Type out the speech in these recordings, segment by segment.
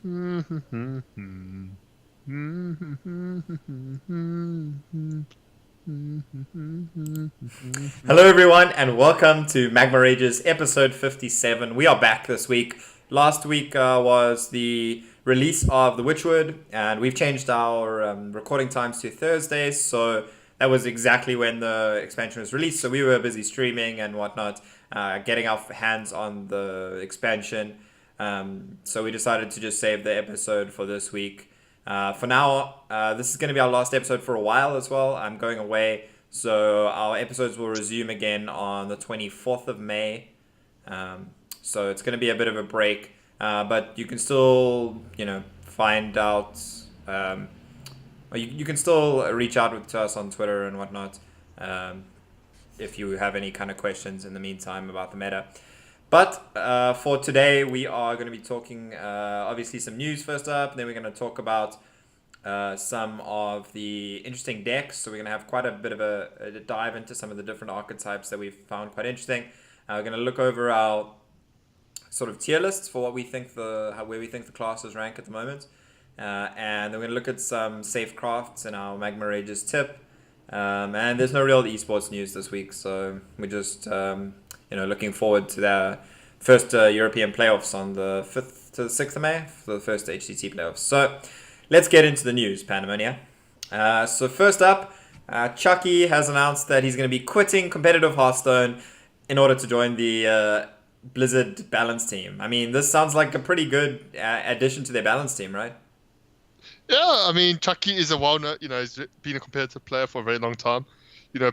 Hello, everyone, and welcome to Magma Ragers episode 57. We are back this week. Last week was the release of the Witchwood, and we've changed our recording times to Thursdays, so that was exactly when the expansion was released. So we were busy streaming and whatnot, getting our hands on the expansion. So we decided to just save the episode for this week. For now, this is going to be our last episode for a while as well. I'm going away, so our episodes will resume again on the 24th of May. So it's going to be a bit of a break, but you can still, find out. You can still reach out to us on Twitter and whatnot if you have any kind of questions in the meantime about the meta. But for today, we are going to be talking, obviously, some news first up, and then we're going to talk about some of the interesting decks. So we're going to have quite a bit of a dive into some of the different archetypes that we've found quite interesting. We're going to look over our sort of tier lists for what we think where we think the classes rank at the moment. And then we're going to look at some safe crafts in our Magma Ragers tip. And there's no real esports news this week, so we're just looking forward to the first European playoffs on the 5th to the 6th of May for the first HCT playoffs. So let's get into the news, Pandemonia. So first up, Chucky has announced that he's going to be quitting competitive Hearthstone in order to join the Blizzard balance team. I mean, this sounds like a pretty good addition to their balance team, right? Yeah, I mean, Chucky is a well-known, he's been a competitive player for a very long time.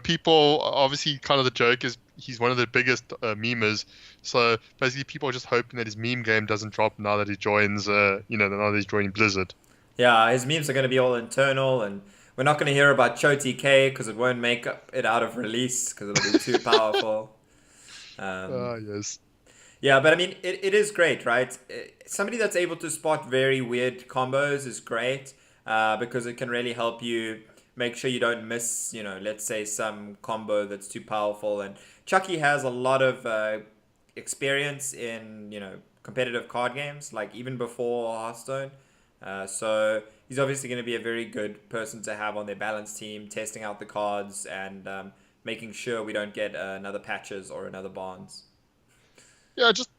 People, obviously, kind of the joke is he's one of the biggest memers. So basically, people are just hoping that his meme game doesn't drop now that he joins, now that he's joining Blizzard. Yeah, his memes are going to be all internal, and we're not going to hear about ChoTK because it won't make it out of release because it'll be too powerful. Yes. Yeah, but I mean, it is great, right? Somebody that's able to spot very weird combos is great because it can really help you make sure you don't miss, let's say some combo that's too powerful. And Chucky has a lot of experience in, competitive card games, like even before Hearthstone. So he's obviously going to be a very good person to have on their balance team, testing out the cards and making sure we don't get another Patches or another Barnes. Yeah, just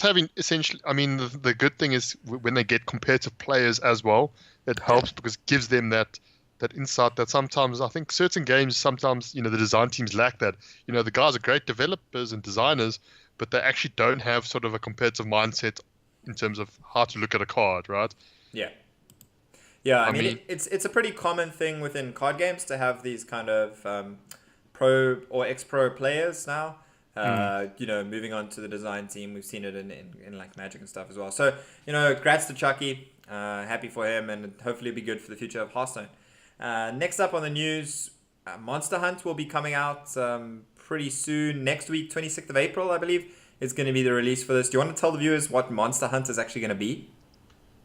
having essentially, the good thing is when they get competitive players as well, it helps because it gives them that insight that sometimes I think certain games, sometimes, the design teams lack that. The guys are great developers and designers, but they actually don't have sort of a competitive mindset in terms of how to look at a card, right? Yeah. Yeah, I mean it's a pretty common thing within card games to have these kind of pro or ex-pro players now. Moving on to the design team, we've seen it in like Magic and stuff as well. So, congrats to Chucky. Happy for him, and hopefully it'll be good for the future of Hearthstone. Next up on the news, Monster Hunt will be coming out pretty soon. Next week, 26th of April, I believe, is going to be the release for this. Do you want to tell the viewers what Monster Hunt is actually going to be?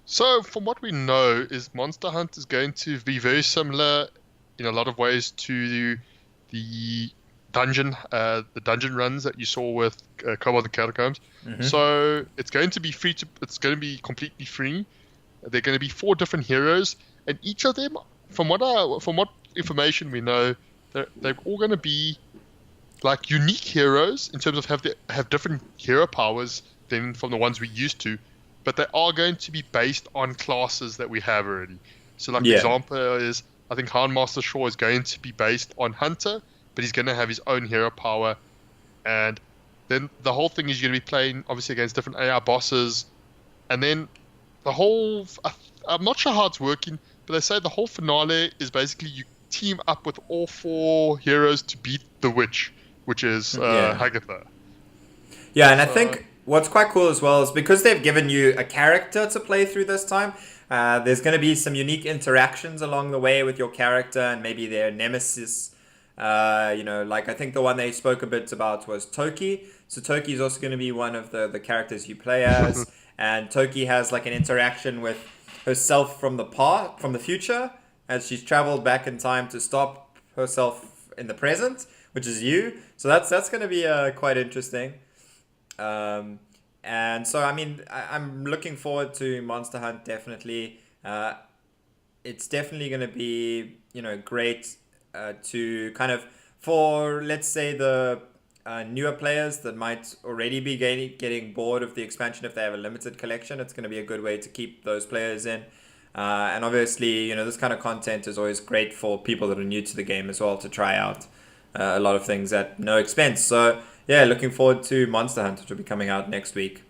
So, from what we know, is Monster Hunt is going to be very similar in a lot of ways to the dungeon runs that you saw with Cobalt and Catacombs. Mm-hmm. So it's going to be it's going to be completely free. There are going to be 4 different heroes, and each of them, from what information we know, they're all going to be like unique heroes in terms of have different hero powers than from the ones we used to, but they are going to be based on classes that we have already. So, the example is, I think Houndmaster Shaw is going to be based on Hunter, but he's going to have his own hero power. And then the whole thing is you're going to be playing, obviously, against different AI bosses. And then the whole... I'm not sure how it's working, but they say the whole finale is basically you team up with all 4 heroes to beat the witch, which is Hagatha. Yeah, and I think what's quite cool as well is because they've given you a character to play through this time, there's going to be some unique interactions along the way with your character and maybe their nemesis. I think the one they spoke a bit about was Toki. So Toki is also going to be one of the characters you play as. And Toki has like an interaction with herself from the future, as she's traveled back in time to stop herself in the present, which is you. So that's going to be quite interesting. And so, I mean, I'm looking forward to Monster Hunt, definitely. It's definitely going to be, great to kind of, for, let's say, the newer players that might already be getting bored of the expansion if they have a limited collection. It's going to be a good way to keep those players in. And obviously, this kind of content is always great for people that are new to the game as well to try out a lot of things at no expense. So, yeah, looking forward to Monster Hunt, which will be coming out next week.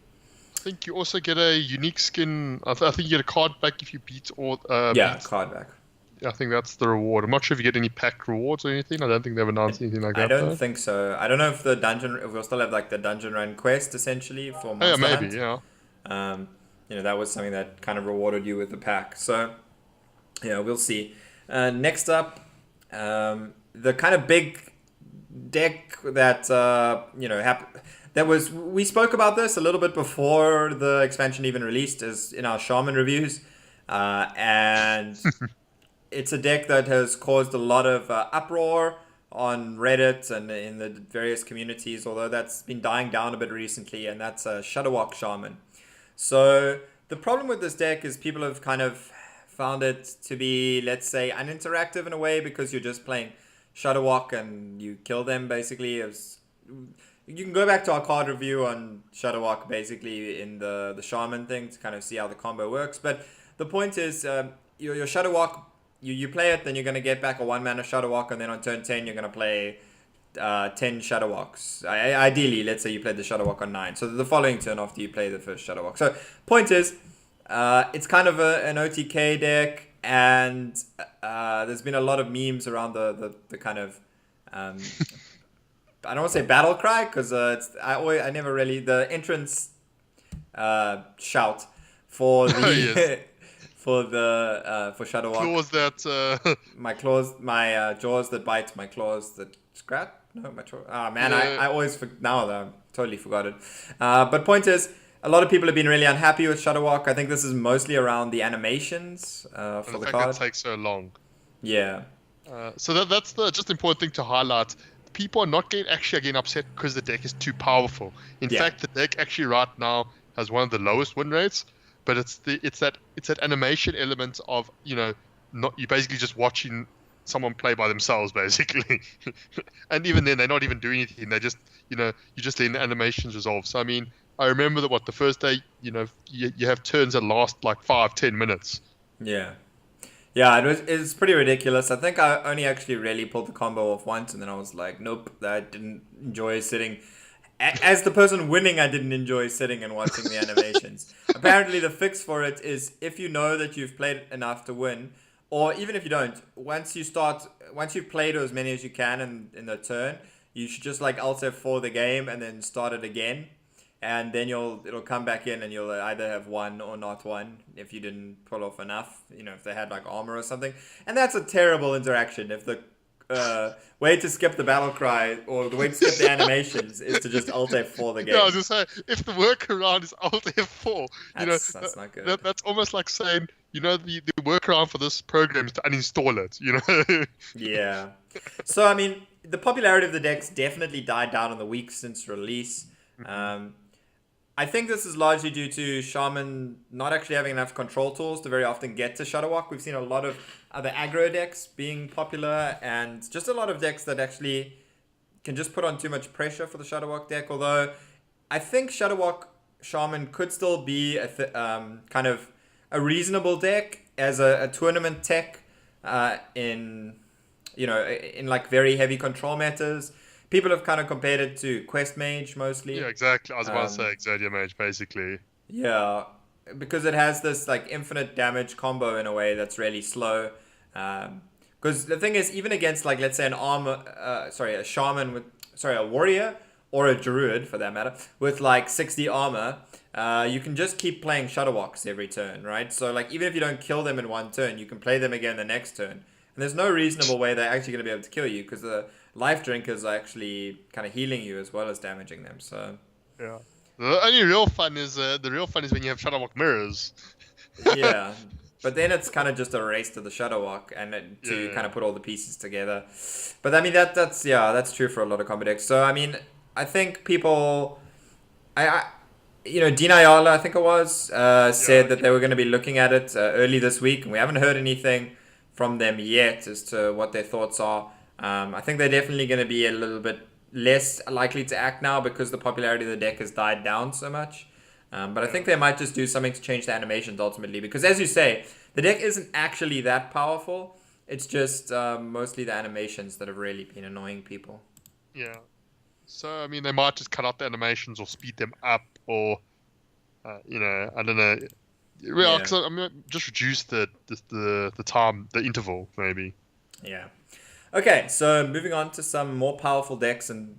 I think you also get a unique skin. I think you get a card back if you beat or Card back. I think that's the reward. I'm not sure if you get any packed rewards or anything. I don't think they've announced anything like that. I don't think so. I don't know if if we'll still have like the dungeon run quest essentially for Monster Hunt. Yeah. That was something that kind of rewarded you with the pack. So, yeah, we'll see. Next up, the kind of big deck that we spoke about this a little bit before the expansion even released, is in our Shaman reviews, and it's a deck that has caused a lot of uproar on Reddit and in the various communities, although that's been dying down a bit recently, and that's a Shadowwalk Shaman. So the problem with this deck is people have kind of found it to be, let's say, uninteractive in a way, because you're just playing Shadowwalk and you kill them basically. You can go back to our card review on Shadowwalk basically in the Shaman thing to kind of see how the combo works. But the point is, your Shadowwalk, you play it, then you're going to get back a 1-mana Shadowwalk, and then on turn 10 you're going to play 10 Shadowwalks. Ideally, let's say you played the Shadowwalk on 9. So the following turn after you play the first Shadowwalk. So point is, it's kind of an OTK deck, and there's been a lot of memes around the kind of... I don't want to say battle cry, because I never really... The entrance shout for the... For Shadowwalk. Claws that... my jaws that bite, my claws that scratch. No, my jaws. Ah, man, yeah. I always... Now I totally forgot it. But point is, a lot of people have been really unhappy with Shadowwalk. I think this is mostly around the animations for the card. It takes so long. Yeah. So that's the just important thing to highlight. People are not actually getting upset because the deck is too powerful. In fact, the deck actually right now has one of the lowest win rates. But it's that animation element of you're basically just watching someone play by themselves basically, and even then they're not even doing anything. They just you just letting the animations resolve. So I mean, I remember that the first day you have turns that last like 5-10 minutes. Yeah, it's pretty ridiculous. I think I only actually really pulled the combo off once, and then I was like, nope, I didn't enjoy sitting. As the person winning, I didn't enjoy sitting and watching the animations. Apparently, the fix for it is if you know that you've played enough to win, or even if you don't, once you've played as many as you can in the turn, you should just like Alt F4 the game and then start it again. And then it'll come back in, and you'll either have won or not won if you didn't pull off enough, if they had like armor or something. And that's a terrible interaction. If the way to skip the battle cry or the way to skip the animations is to just Alt F4 the game. Yeah, I was just saying, if the workaround is Alt F4, that's not good. That's almost like saying, the workaround for this program is to uninstall it, Yeah. So, I mean, the popularity of the decks definitely died down in the weeks since release. I think this is largely due to Shaman not actually having enough control tools to very often get to Shadowwalk. We've seen a lot of other aggro decks being popular, and just a lot of decks that actually can just put on too much pressure for the Shadowwalk deck. Although I think Shadowwalk Shaman could still be kind of a reasonable deck as a tournament tech in like very heavy control metas. People have kind of compared it to Quest Mage mostly. Yeah, exactly. I was about to say Exodia Mage, basically. Yeah, because it has this like infinite damage combo in a way that's really slow. Because the thing is, even against like let's say a shaman a warrior or a druid for that matter with like 60 armor, you can just keep playing Shadowwalks every turn, right? So like even if you don't kill them in one turn, you can play them again the next turn. And there's no reasonable way they're actually going to be able to kill you, because the life drinkers are actually kind of healing you as well as damaging them. So yeah, the real fun is when you have Shadowwalk mirrors. Yeah, but then it's kind of just a race to the Shadowwalk and to kind of put all the pieces together. But I mean that's true for a lot of combo decks. So I mean I think people, Dina Ayala, I think it was, Yeah, said that they were going to be looking at it early this week, and we haven't heard anything from them yet as to what their thoughts are. I think they're definitely going to be a little bit less likely to act now because the popularity of the deck has died down so much. But I yeah. think they might just do something to change the animations ultimately, because as you say, the deck isn't actually that powerful. It's just mostly the animations that have really been annoying people. Yeah. So, I mean, they might just cut out the animations or speed them up or, I don't know. Well, Yeah. because I mean, just reduce the time, the interval, maybe. Yeah. Okay, so moving on to some more powerful decks, and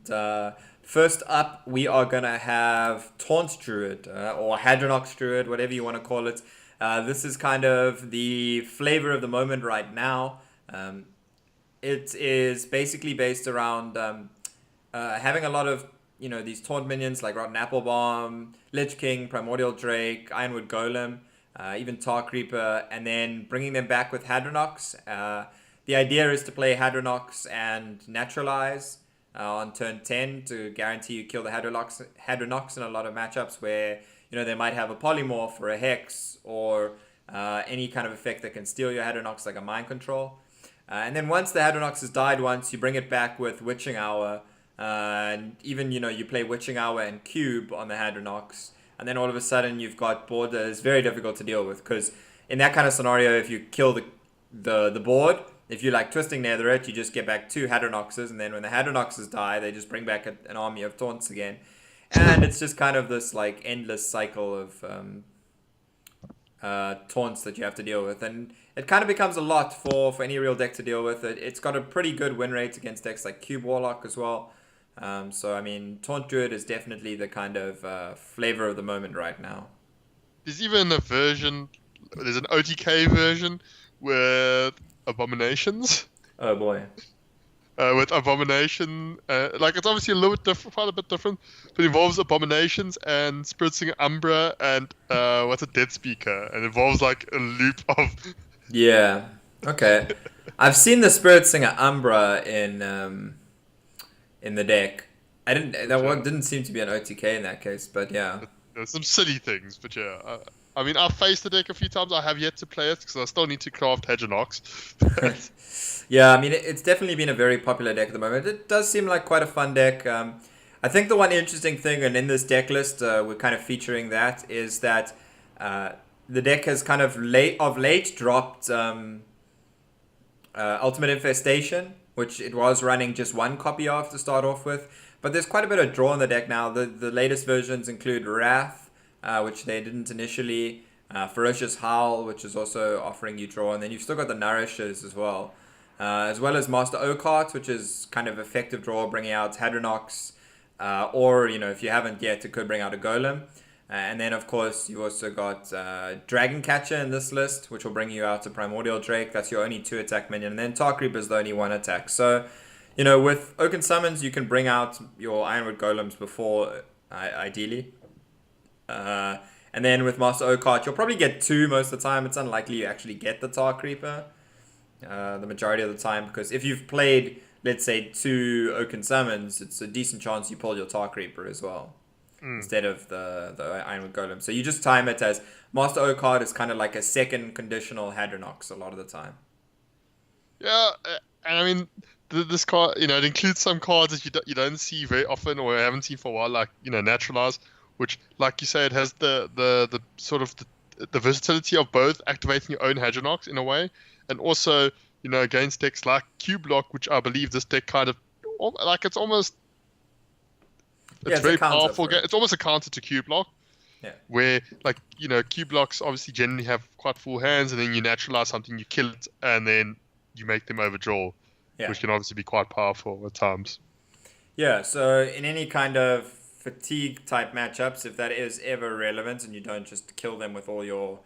first up we are gonna have Taunt Druid or Hadronox Druid, whatever you want to call it. This is kind of the flavor of the moment right now. Um, it is basically based around having a lot of these taunt minions like Rotten Applebomb, Lich King, Primordial Drake, Ironwood Golem, even Tar Creeper, and then bringing them back with Hadronox. The idea is to play Hadronox and Naturalize on turn 10 to guarantee you kill the Hadronox in a lot of matchups where they might have a Polymorph or a Hex or any kind of effect that can steal your Hadronox like a Mind Control. And then once the Hadronox has died once, you bring it back with Witching Hour. And even, you play Witching Hour and Cube on the Hadronox. And then all of a sudden you've got board that is very difficult to deal with. Because in that kind of scenario, if you kill the board, if you like Twisting Netherite, you just get back 2 Hadronoxes. And then when the Hadronoxes die, they just bring back an army of Taunts again. And it's just kind of this like endless cycle of taunts that you have to deal with, and it kind of becomes a lot for any real deck to deal with. It's got a pretty good win rate against decks like Cube Warlock as well. So I mean, Taunt Druid is definitely the kind of flavor of the moment right now. There's even a version, there's an OTK version with Abominations. Oh boy. With Abomination, like it's obviously a little bit different, quite a bit different, but it involves Abominations and Spirit Singer Umbra and what's a Dead Speaker, and it involves like a loop of. Yeah. Okay. I've seen the Spirit Singer Umbra in the deck. Didn't seem to be an OTK in that case, but yeah. There's some silly things, but yeah. I mean, I've faced the deck a few times. I have yet to play it because I still need to craft Hedgeronox. Yeah, I mean, it's definitely been a very popular deck at the moment. It does seem like quite a fun deck. I think the one interesting thing, and in this deck list, we're kind of featuring that, is that the deck has kind of late dropped Ultimate Infestation, which it was running just one copy of to start off with. But there's quite a bit of draw in the deck now. The latest versions include Wrath, which they didn't initially. Ferocious Howl, which is also offering you draw. And then you've still got the Nourishers as well as Master Oakheart, which is kind of effective draw, bringing out Hadronox. Or, if you haven't yet, it could bring out a Golem. And then, of course, you've also got Dragon Catcher in this list, which will bring you out to Primordial Drake. That's your only 2-attack minion. And then Tar Creeper is the only 1-attack. So, with Oaken Summons, you can bring out your Ironwood Golems before, ideally. And then with Master Oakheart, you'll probably get 2 most of the time. It's unlikely you actually get the Tar Creeper the majority of the time. Because if you've played, let's say, 2 Oaken Summons, it's a decent chance you pull your Tar Creeper as well. Instead of the Ironwood Golem. So you just time it as Master Oakheart is kind of like a second conditional Hadronox a lot of the time. Yeah, and I mean, this card, it includes some cards that you don't see very often or haven't seen for a while, like, Naturalize, which, like you say, it has the sort of the versatility of both activating your own Hadronox in a way, and also, against decks like Q-Block, which I believe this deck kind of, like, it's almost... It's very powerful. It's almost a counter to Q-Block. Yeah. Where, like, Q-Blocks obviously generally have quite full hands, and then you naturalize something, you kill it, and then you make them overdraw, which can obviously be quite powerful at times. Yeah, so in any kind of fatigue-type matchups, if that is ever relevant and you don't just kill them with all your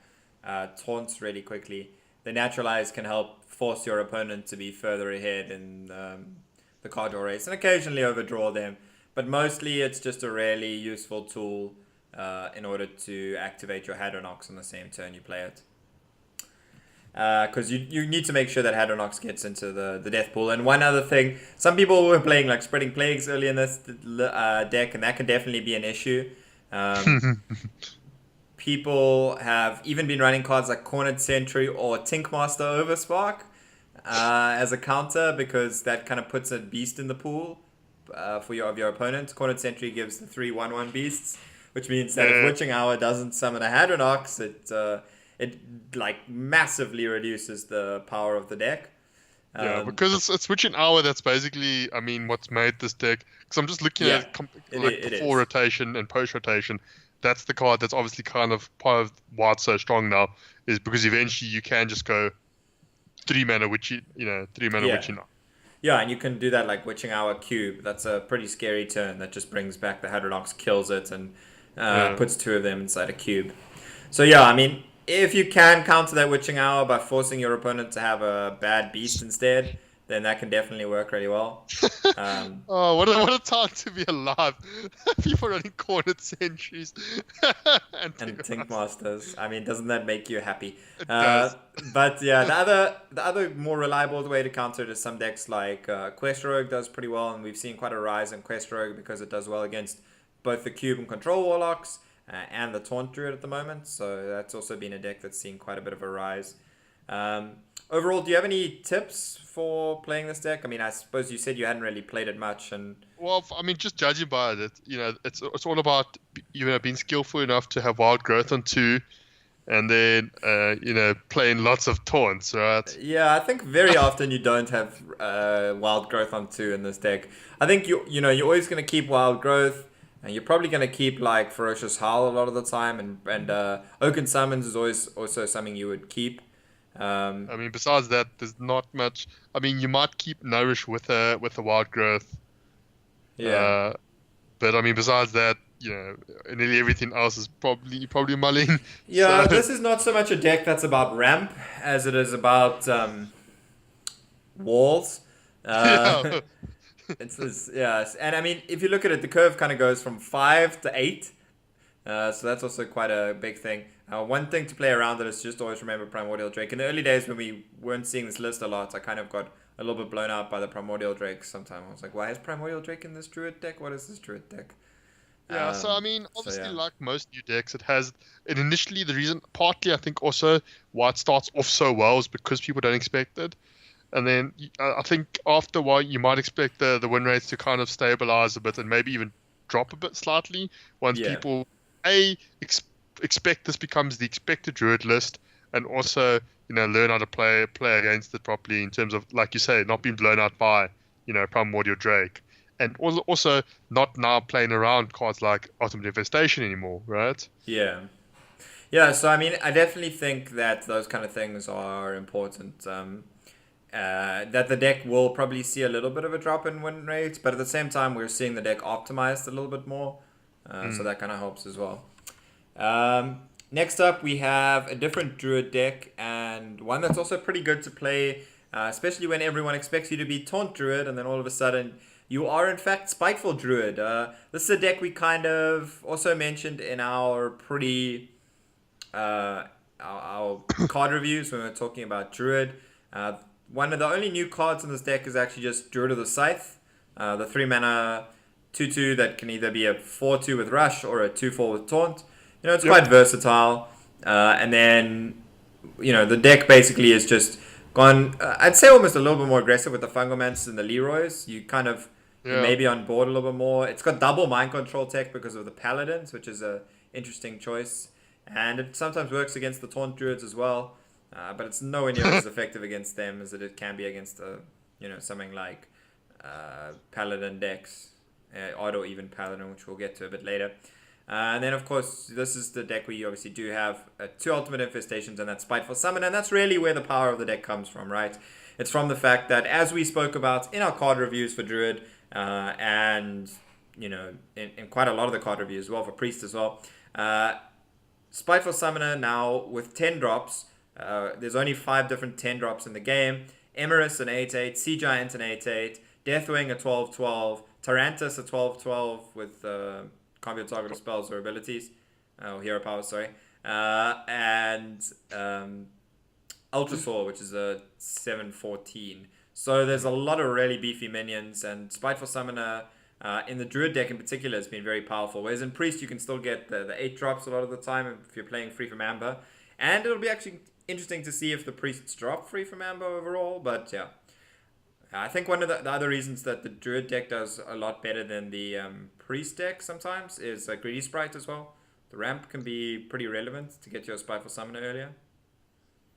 taunts really quickly, the Naturalize can help force your opponent to be further ahead in the card draw race, and occasionally overdraw them. But mostly it's just a really useful tool in order to activate your Hadronox on the same turn you play it. Because you need to make sure that Hadronox gets into the death pool. And one other thing, some people were playing like Spreading Plagues early in this deck, and that can definitely be an issue. People have even been running cards like Cornered Sentry or Tinkmaster Overspark as a counter, because that kind of puts a beast in the pool for your opponent. Cornered Sentry gives the 3/1/1 beasts, which means that if Yeah. Witching Hour doesn't summon a Hadronox, it like massively reduces the power of the deck. Yeah, because it's switching hour. That's basically, I mean, what's made this deck. Because I'm just looking Yeah, at like it before is. rotation and post rotation. That's the card that's obviously kind of part of why it's so strong now. Is because eventually you can just go 3 mana witchy, 3 mana Yeah. witchy now. Yeah, and you can do that like Witching Hour Cube. That's a pretty scary turn that just brings back the Hadronox, kills it, and Yeah. puts two of them inside a cube. So yeah, I mean, if you can counter that Witching Hour by forcing your opponent to have a bad beast instead, then that can definitely work really well. Um, Oh, what a time to be alive! People running cornered sentries and and things like that. Tinkmasters. I mean, doesn't that make you happy? It Uh, does. but yeah, the other more reliable way to counter it is some decks like Quest Rogue does pretty well, and we've seen quite a rise in Quest Rogue because it does well against both the Cube and Control Warlocks and the Taunt Druid at the moment. So that's also been a deck that's seen quite a bit of a rise. Um, Overall, do you have any tips for playing this deck? I mean, I suppose you said you hadn't really played it much, and Well, I mean, just judging by it, it's all about being skillful enough to have wild growth on two, and then playing lots of taunts, right? yeah, I think very often you don't have wild growth on two in this deck. I think you're always gonna keep wild growth, and you're probably gonna keep like ferocious howl a lot of the time, and Oaken summons is always also something you would keep. Um, I mean, besides that, there's not much. I mean, you might keep nourish with a wild growth, yeah, uh, but I mean, besides that, nearly everything else is probably mulling. yeah. So This is not so much a deck that's about ramp as it is about walls. Uh, yeah, yeah, and I mean, if you look at it, the curve kind of goes from 5 to 8. So that's also quite a big thing. One thing to play around it is just always remember Primordial Drake. In the early days when we weren't seeing this list a lot, I kind of got a little bit blown out by the Primordial Drake sometimes. I was like, why is Primordial Drake in this Druid deck? What is this Druid deck? yeah. So I mean, So obviously, yeah. like most new decks, it initially the reason, partly I think also why it starts off so well is because people don't expect it. And then I think after a while, you might expect the win rates to kind of stabilize a bit and maybe even drop a bit slightly once Yeah. people expect this becomes the expected druid list, and also learn how to play against it properly in terms of, like you say, not being blown out by Primordial Drake, and also not now playing around cards like Ultimate Infestation anymore, right? Yeah. Yeah, so I mean, I definitely think that those kind of things are important. That the deck will probably see a little bit of a drop in win rates, but at the same time, we're seeing the deck optimized a little bit more. So Mm. that kind of helps as well. Next up, we have a different Druid deck, and one that's also pretty good to play, especially when everyone expects you to be Taunt Druid, and then all of a sudden you are in fact Spiteful Druid. This is a deck we kind of also mentioned in our our card reviews when we were talking about Druid. One of the only new cards in this deck is actually just Druid of the Scythe, the 3 mana 2/2 that can either be a 4/2 with Rush or a 2/4 with Taunt. It's Yep. quite versatile. And then, the deck basically is just gone, I'd say almost a little bit more aggressive with the Fungomances and the Leroys. You Yeah. may be on board a little bit more. It's got double mind control tech because of the Paladins, which is a interesting choice. And it sometimes works against the Taunt Druids as well. But it's nowhere near as effective against them as it can be against something like Paladin decks, odd or even Paladin, which we'll get to a bit later. And then, of course, this is the deck where you obviously do have two Ultimate Infestations and that Spiteful Summon, and that's really where the power of the deck comes from, right? It's from the fact that, as we spoke about in our card reviews for Druid, and, in quite a lot of the card reviews as well, for Priest as well, Spiteful Summoner now with 10 drops. There's only 5 different 10 drops in the game. Emerus an 8/8, Sea Giant an 8/8, Deathwing a 12/12, Tarantus a 12/12 with can't be targeted spells or abilities. Oh, hero power, sorry. And Ultrasaur, which is a 7/14. So there's a lot of really beefy minions, and Spiteful Summoner in the Druid deck in particular, it's been very powerful. Whereas in Priest, you can still get the 8 drops a lot of the time if you're playing free from Amber. And it'll be actually interesting to see if the Priests drop free from Amber overall. But yeah, I think one of the other reasons that the Druid deck does a lot better than the Priest deck sometimes is Greedy Sprite as well. The ramp can be pretty relevant to get your Spiteful Summoner earlier.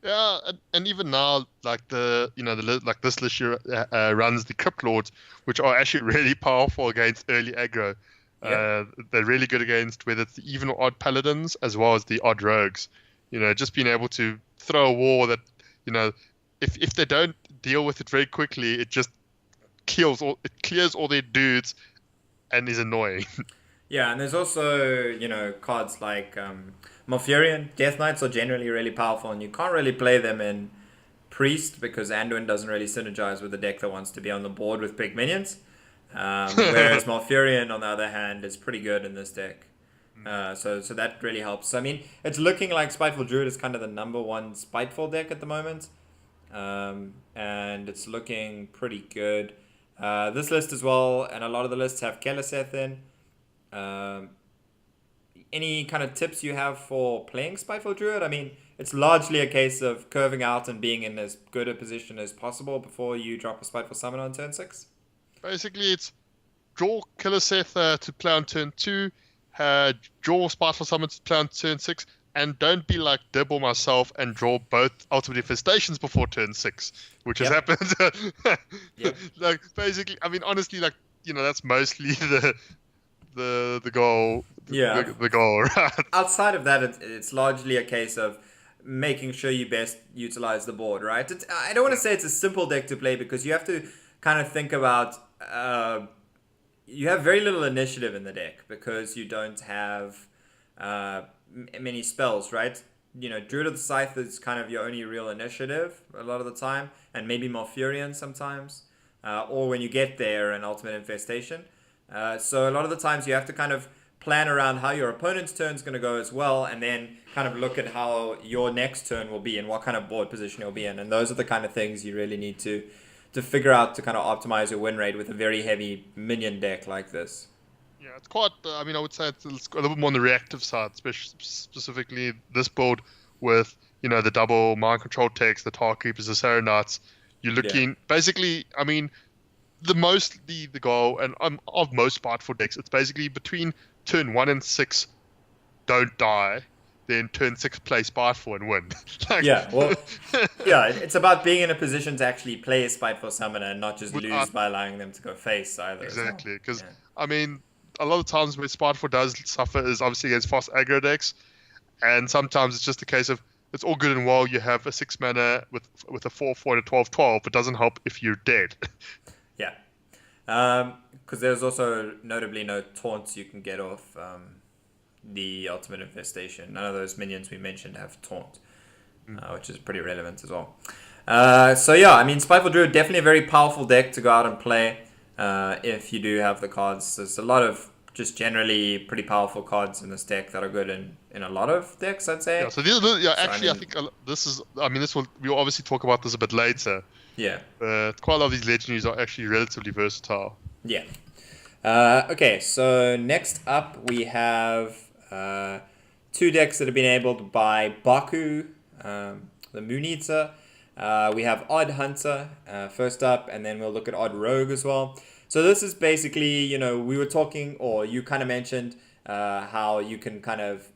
Yeah, and even now, like like this list year runs the Crypt Lords, which are actually really powerful against early aggro. Yeah. They're really good against whether it's the even or odd paladins as well as the odd rogues. Just being able to throw a war that, if they don't deal with it very quickly, it just clears all their dudes and is annoying. Yeah, and there's also, cards like Malfurion. Death Knights are generally really powerful, and you can't really play them in Priest because Anduin doesn't really synergize with a deck that wants to be on the board with big minions. Whereas Malfurion, on the other hand, is pretty good in this deck. So that really helps. So, I mean, it's looking like Spiteful Druid is kind of the number one Spiteful deck at the moment. And it's looking pretty good. This list as well, and a lot of the lists have Keleseth in. Any kind of tips you have for playing Spiteful Druid? I mean, it's largely a case of curving out and being in as good a position as possible before you drop a Spiteful Summon on turn 6. Basically, it's draw Keleseth to play on turn 2, draw Spiteful Summon to play on turn 6, and don't be like Dib or myself and draw both Ultimate Infestations before turn 6, which has happened. Yep. Like, basically, I mean, honestly, like, that's mostly the goal. Yeah. The goal, right? Outside of that, it's largely a case of making sure you best utilize the board, right? I don't want to say it's a simple deck to play because you have to kind of think about... you have very little initiative in the deck because you don't have many spells, right? Druid of the Scythe is kind of your only real initiative a lot of the time, and maybe Malfurion sometimes, or when you get there, an Ultimate Infestation. So a lot of the times you have to kind of plan around how your opponent's turn is going to go as well, and then kind of look at how your next turn will be and what kind of board position you'll be in. And those are the kind of things you really need to figure out to kind of optimize your win rate with a very heavy minion deck like this. Yeah, it's quite, I mean, I would say it's a little bit more on the reactive side, specifically this build with, the double mind control techs, the Tar Creepers, the Serenites. You're looking, basically, I mean, the goal and of most Spiteful decks, it's basically between turn 1 and 6, don't die, then turn 6 play Spiteful and win. It's about being in a position to actually play a Spiteful Summoner and not just lose by allowing them to go face either. Exactly, because, I mean, a lot of times where Spiteful does suffer is obviously against fast aggro decks, and sometimes it's just a case of it's all good and well you have a 6 mana with a 4/4 and a 12/12, but doesn't help if you're dead. Yeah. Because there's also notably no taunts you can get off the Ultimate Infestation. None of those minions we mentioned have taunt, which is pretty relevant as well. I mean, Spiteful Druid, definitely a very powerful deck to go out and play if you do have the cards. There's a lot of just generally pretty powerful cards in this deck that are good in a lot of decks, I'd say. Yeah, so these are, I think we'll obviously talk about this a bit later. Yeah. Quite a lot of these legendaries are actually relatively versatile. Yeah. Okay, so next up we have 2 decks that have been enabled by Baku, the Moon Eater. We have Odd Hunter first up, and then we'll look at Odd Rogue as well. So this is basically, we were talking, or you kind of mentioned how you can kind of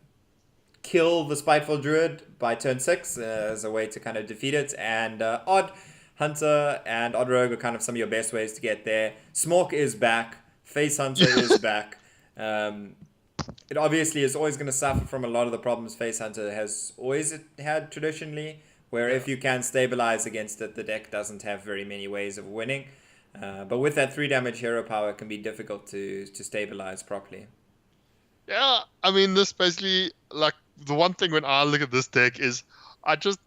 kill the Spiteful Druid by turn 6 as a way to kind of defeat it, and Odd Hunter and Odd Rogue are kind of some of your best ways to get there. Smork is back. Face Hunter is back. It obviously is always going to suffer from a lot of the problems Face Hunter has always had traditionally, where if you can stabilize against it, the deck doesn't have very many ways of winning. But with that 3 damage hero power, it can be difficult to stabilize properly. Yeah, I mean, this basically, like, the one thing when I look at this deck is I just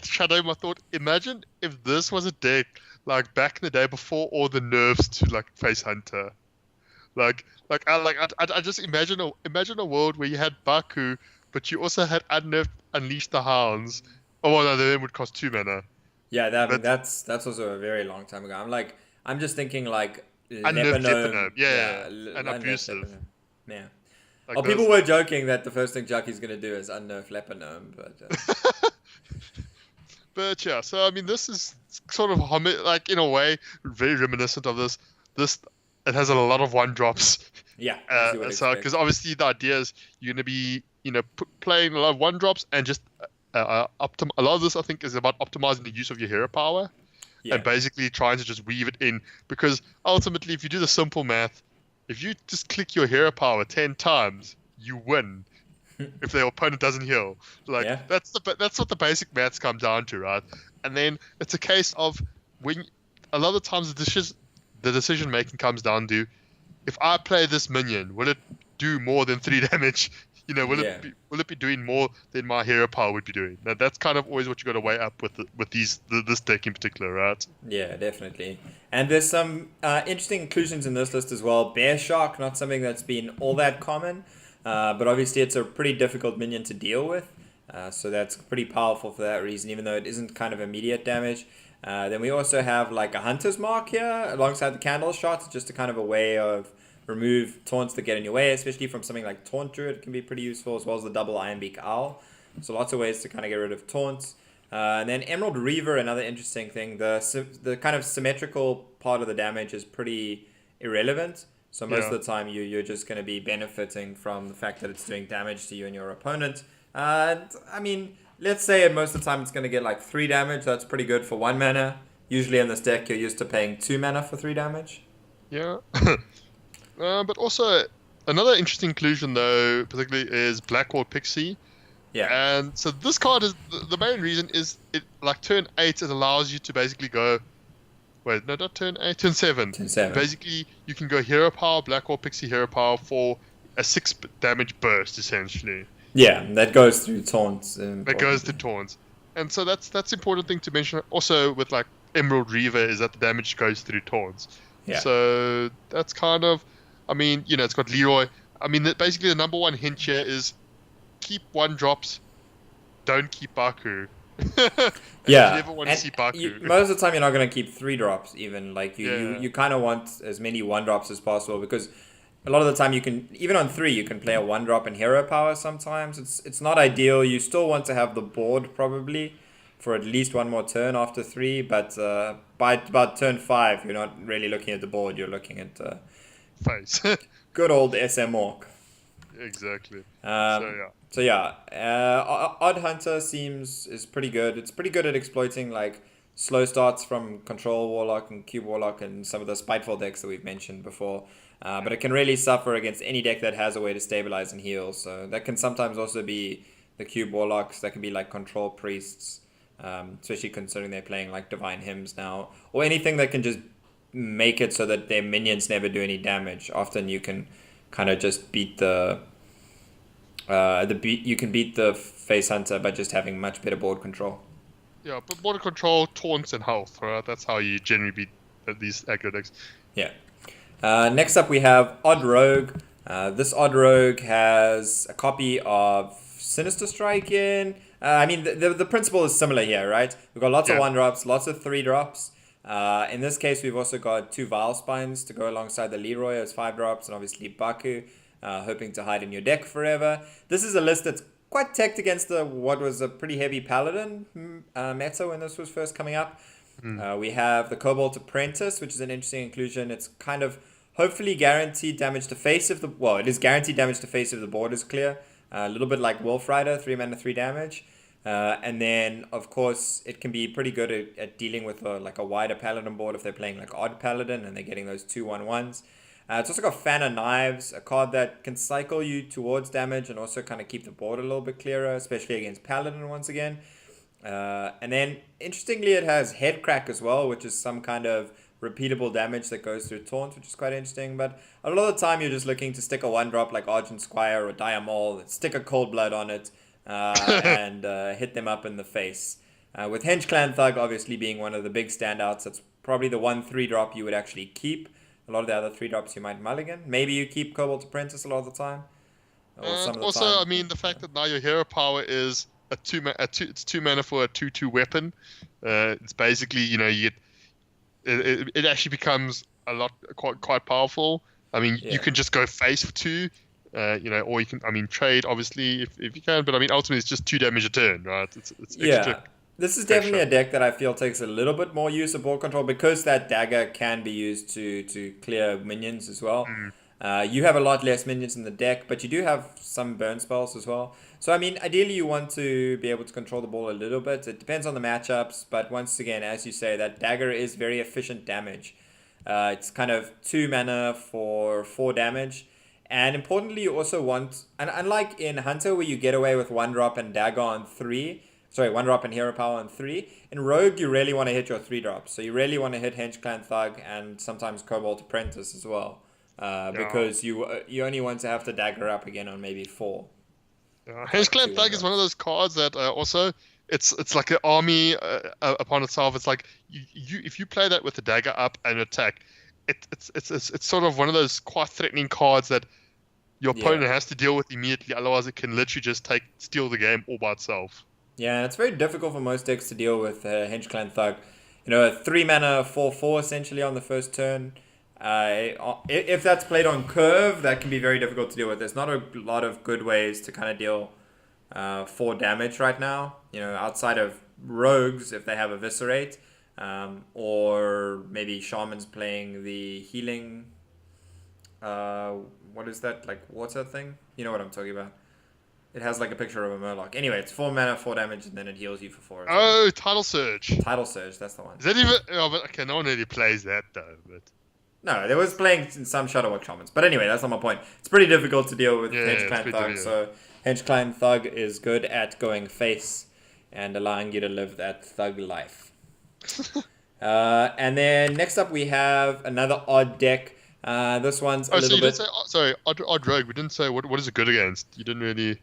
shadow my thought. Imagine if this was a deck like back in the day before all the nerfs to like Face Hunter. I just imagine a world where you had Baku, but you also had unnerfed Unleash the Hounds. Oh, well, no, then would cost 2 mana. Yeah, that's also a very long time ago. I'm just thinking like Unnerved Lepanome. Lepanome. Yeah. And abusive. Yeah. Like Well, people were joking that the first thing Jucky's going to do is unnerf Lepanome, but... But yeah, so I mean, this is sort of like in a way very reminiscent of this. It has a lot of one drops. Yeah. As you would So expect. because obviously the idea is you're going to be playing a lot of one drops and just a lot of this I think is about optimizing the use of your hero power Yeah. and basically trying to just weave it in, because ultimately if you do the simple math, if you just click your hero power 10 times, you win. If the opponent doesn't heal, like Yeah. that's what the basic maths come down to, right? And then it's a case of when a lot of times the decision making comes down to, if I play this minion, will it do more than 3 damage? Will it be doing more than my hero power would be doing? Now that's kind of always what you got to weigh up with this deck in particular, right? Yeah, definitely. And there's some interesting inclusions in this list as well. Bear Shark, not something that's been all that common, but obviously it's a pretty difficult minion to deal with. So that's pretty powerful for that reason, even though it isn't kind of immediate damage. Then we also have like a Hunter's Mark here alongside the Candle Shot, just a kind of a way of remove taunts that get in your way, especially from something like Taunt Druid can be pretty useful, as well as the double Iron Beak Owl. So lots of ways to kind of get rid of taunts. And then Emerald Reaver, another interesting thing. The kind of symmetrical part of the damage is pretty irrelevant. So most of the time you're just going to be benefiting from the fact that it's doing damage to you and your opponent. I mean, let's say most of the time it's going to get like 3 damage. That's pretty good for 1 mana. Usually in this deck you're used to paying 2 mana for 3 damage. Yeah. But also another interesting inclusion though, particularly, is Blackwall Pixie. Yeah. And so this card is the main reason is it, like turn 8, it allows you to basically go. Wait, no, not turn 8, turn 7. Turn 7. Basically, you can go hero power, Blackwall Pixie hero power for a 6 damage burst essentially. Yeah, that goes through taunts. That goes to taunts, and so that's important thing to mention. Also, with like Emerald Reaver, is that the damage goes through taunts. Yeah. So that's kind of, I mean, it's got Leroy. I mean, basically the number one hint here is keep 1 drops, don't keep Baku. Yeah, you never want to see Baku. Most of the time you're not going to keep 3 drops even. Like you kind of want as many 1 drops as possible, because a lot of the time you can, even on 3, you can play a 1 drop in hero power sometimes. It's not ideal. You still want to have the board probably for at least 1 more turn after 3, but by about turn 5 you're not really looking at the board, you're looking at face. good old SM Orc. Exactly. So yeah, Odd Hunter is pretty good. It's pretty good at exploiting like slow starts from Control Warlock and Cube Warlock and some of the Spiteful decks that we've mentioned before. But it can really suffer against any deck that has a way to stabilize and heal. So that can sometimes also be the Cube Warlocks. That can be like Control Priests, especially considering they're playing like Divine Hymns now, or anything that can just make it so that their minions never do any damage. Often you can kind of just beat you can beat the Face Hunter by just having much better board control. Yeah, but board control, taunts, and health, right? That's how you generally beat these aggro decks. Yeah. Next up we have Odd Rogue. This Odd Rogue has a copy of Sinister Strike in. I mean, the principle is similar here, right? We've got lots of 1 drops, lots of 3 drops. In this case, we've also got 2 Vile Spines to go alongside the Leroy as 5 drops, and obviously Baku, hoping to hide in your deck forever. This is a list that's quite teched against what was a pretty heavy Paladin meta when this was first coming up. We have the Cobalt Apprentice, which is an interesting inclusion. It's kind of hopefully guaranteed damage to face if it is guaranteed damage to face if the board is clear. A little bit like Wolf Rider, 3 mana, 3 damage. And then, of course, it can be pretty good at dealing with a wider Paladin board if they're playing like Odd Paladin and they're getting those 2/1/1s. It's also got Fan of Knives, a card that can cycle you towards damage and also kind of keep the board a little bit clearer, especially against Paladin once again. And then, interestingly, it has Head Crack as well, which is some kind of repeatable damage that goes through Taunt, which is quite interesting. But a lot of the time, you're just looking to stick a 1-drop like Argent Squire or Diamol, stick a Cold Blood on it, and hit them up in the face. With Hench Clan Thug obviously being one of the big standouts, that's probably the 1 3-drop you would actually keep. A lot of the other 3-drops you might mulligan. Maybe you keep Cobalt Apprentice a lot of the time. Or some of the time. I mean, the fact that now your hero power is it's 2 mana for a 2/2 weapon. It's basically, you get it actually becomes quite powerful. I mean, you Yeah. can just go face for 2, or you can, I mean, trade obviously if you can, but I mean, ultimately it's just 2 damage a turn, right? It's extra Yeah. This is definitely a pressure. deck that I feel takes a little bit more use of ball control because that dagger can be used to clear minions as well. Mm, You have a lot less minions in the deck, but you do have some burn spells as well. So, I mean, ideally you want to be able to control the ball a little bit. It depends on the matchups, but once again, as you say, that dagger is very efficient damage. It's kind of 2 mana for 4 damage. And importantly, you also want, and unlike in Hunter where you get away with 1 drop and dagger on 3, sorry, 1 drop and hero power on 3, in Rogue you really want to hit your 3 drops. So you really want to hit Henge Clan Thug and sometimes Cobalt Apprentice as well. yeah. Because you only want to have to dagger up again on maybe 4. Henge Clan 2 1 Thug is one of drops. those cards that also it's like an army upon itself. It's like if you play that with the dagger up and attack, it's sort of one of those quite threatening cards that your Yeah. opponent has to deal with immediately. Otherwise, it can literally just steal the game all by itself. Yeah, and it's very difficult for most decks to deal with Henge Clan Thug. You know, a 3 mana 4/4 essentially on the first turn. If that's played on curve, that can be very difficult to deal with. There's not a lot of good ways to kind of deal 4 damage right now. You know, outside of rogues, if they have Eviscerate, or maybe shamans playing the healing. What is that, like water thing? You know what I'm talking about. It has like a picture of a Murloc. Anyway, it's 4 mana, 4 damage, and then it heals you for 4 as well. Oh, Tidal Surge. Tidal Surge, that's the one. Is that even? Oh, but okay, no one really plays that though. But No, there was playing in some Shadowwork Shamans. But anyway, that's not my point. It's pretty difficult to deal with yeah, Henge it's Clan pretty Thug. So Henge Clan Thug is good at going face and allowing you to live that thug life. And then next up we have another odd deck. This one's a oh, so little you didn't bit... say? Oh, sorry, odd rogue. We didn't say what is it good against. You didn't really.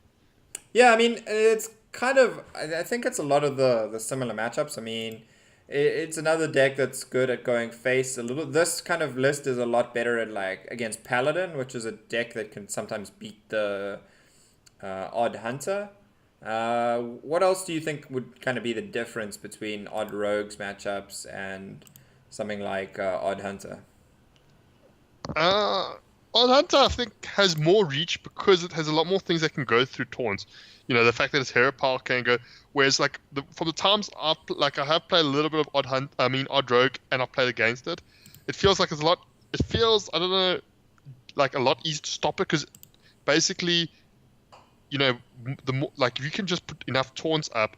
Yeah, I mean, it's kind of... I think it's a lot of the similar matchups. I mean, it's another deck that's good at going face a little. This kind of list is a lot better at like against Paladin, which is a deck that can sometimes beat the Odd Hunter. What else do you think would kind of be the difference between Odd Rogues matchups and something like Odd Hunter? Uh, Odd Hunter, I think, has more reach because it has a lot more things that can go through taunts. You know, the fact that its hero power can go. Whereas, like, from the times I have played a little bit of Odd Rogue, and I've played against it, it feels like it's a lot. It feels, I don't know, like a lot easier to stop it because basically, you know, the more, like if you can just put enough taunts up,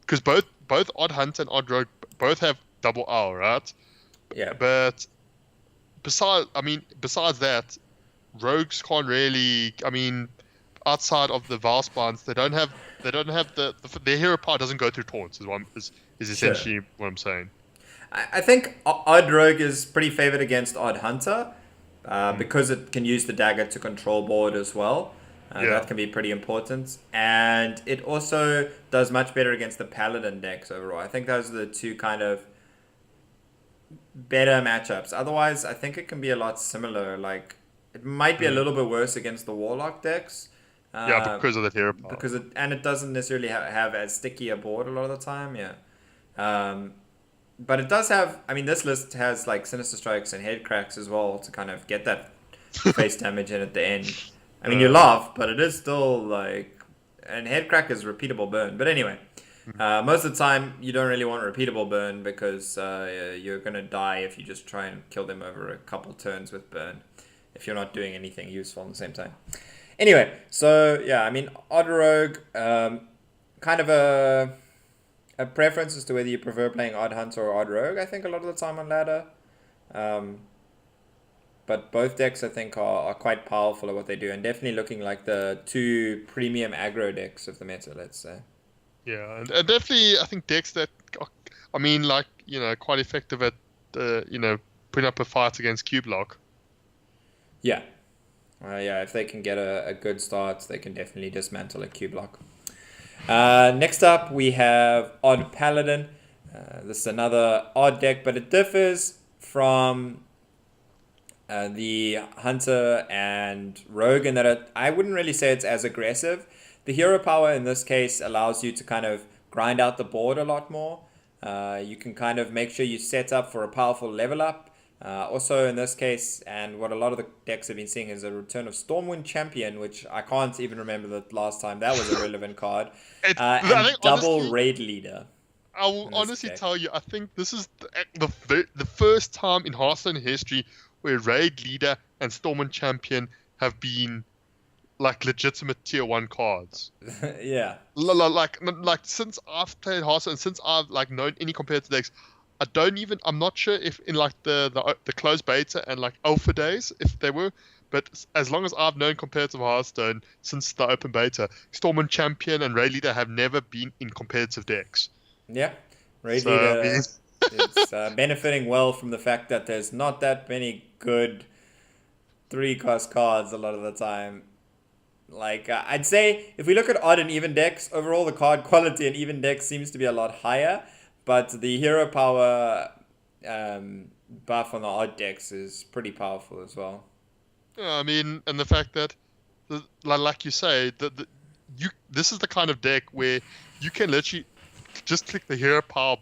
because both Odd Hunter and Odd Rogue both have double R, right? Yeah. But besides that, rogues can't really. I mean, outside of the Valsparns, they don't have their hero power doesn't go through taunts. Is Sure. essentially what I'm saying. I think Odd Rogue is pretty favored against Odd Hunter because it can use the dagger to control board as well. Yeah. That can be pretty important. And it also does much better against the Paladin decks overall. I think those are the two kind of better matchups. Otherwise, I think it can be a lot similar. Like, it might be a little bit worse against the Warlock decks. Yeah, because of that hero power. Because it doesn't necessarily have as sticky a board a lot of the time, yeah. But it does have, I mean, this list has like Sinister Strikes and Head Cracks as well to kind of get that face damage in at the end. I mean, you laugh, but it is still like, and Head Crack is repeatable burn. But anyway, most of the time you don't really want repeatable burn because you're going to die if you just try and kill them over a couple turns with burn if you're not doing anything useful at the same time. Anyway, so yeah, I mean, Odd Rogue, kind of a preference as to whether you prefer playing Odd Hunter or Odd Rogue, I think, a lot of the time on ladder. But both decks, I think, are quite powerful at what they do, and definitely looking like the two premium aggro decks of the meta, let's say. Yeah, and definitely, I think decks that, I mean, like, you know, quite effective at, putting up a fight against Cube Lock. Yeah. Yeah, if they can get a good start, they can definitely dismantle a Cube Lock. Next up, we have Odd Paladin. This is another odd deck, but it differs from the Hunter and Rogue in that I wouldn't really say it's as aggressive. The hero power in this case allows you to kind of grind out the board a lot more. You can kind of make sure you set up for a powerful level up. Also, in this case, and what a lot of the decks have been seeing is a return of Stormwind Champion, which I can't even remember the last time that was a relevant card, I and think double honestly, Raid Leader I will in this honestly deck. tell you, I think this is the first time in Hearthstone history where Raid Leader and Stormwind Champion have been like legitimate tier 1 cards. Yeah. Like since I've played Hearthstone, since I've like known any competitive decks, I'm not sure if in like the closed beta and like alpha days if they were, but as long as I've known competitive Hearthstone since the open beta, Stormwind Champion and Raid Leader have never been in competitive decks. Yeah. Raid So I mean, Leader is benefiting well from the fact that there's not that many good 3-cost cards a lot of the time. Like, I'd say if we look at odd and even decks, overall the card quality in even decks seems to be a lot higher, but the hero power buff on the odd decks is pretty powerful as well. yeah, I mean, and the fact that, like you say, this is the kind of deck where you can literally just click the hero power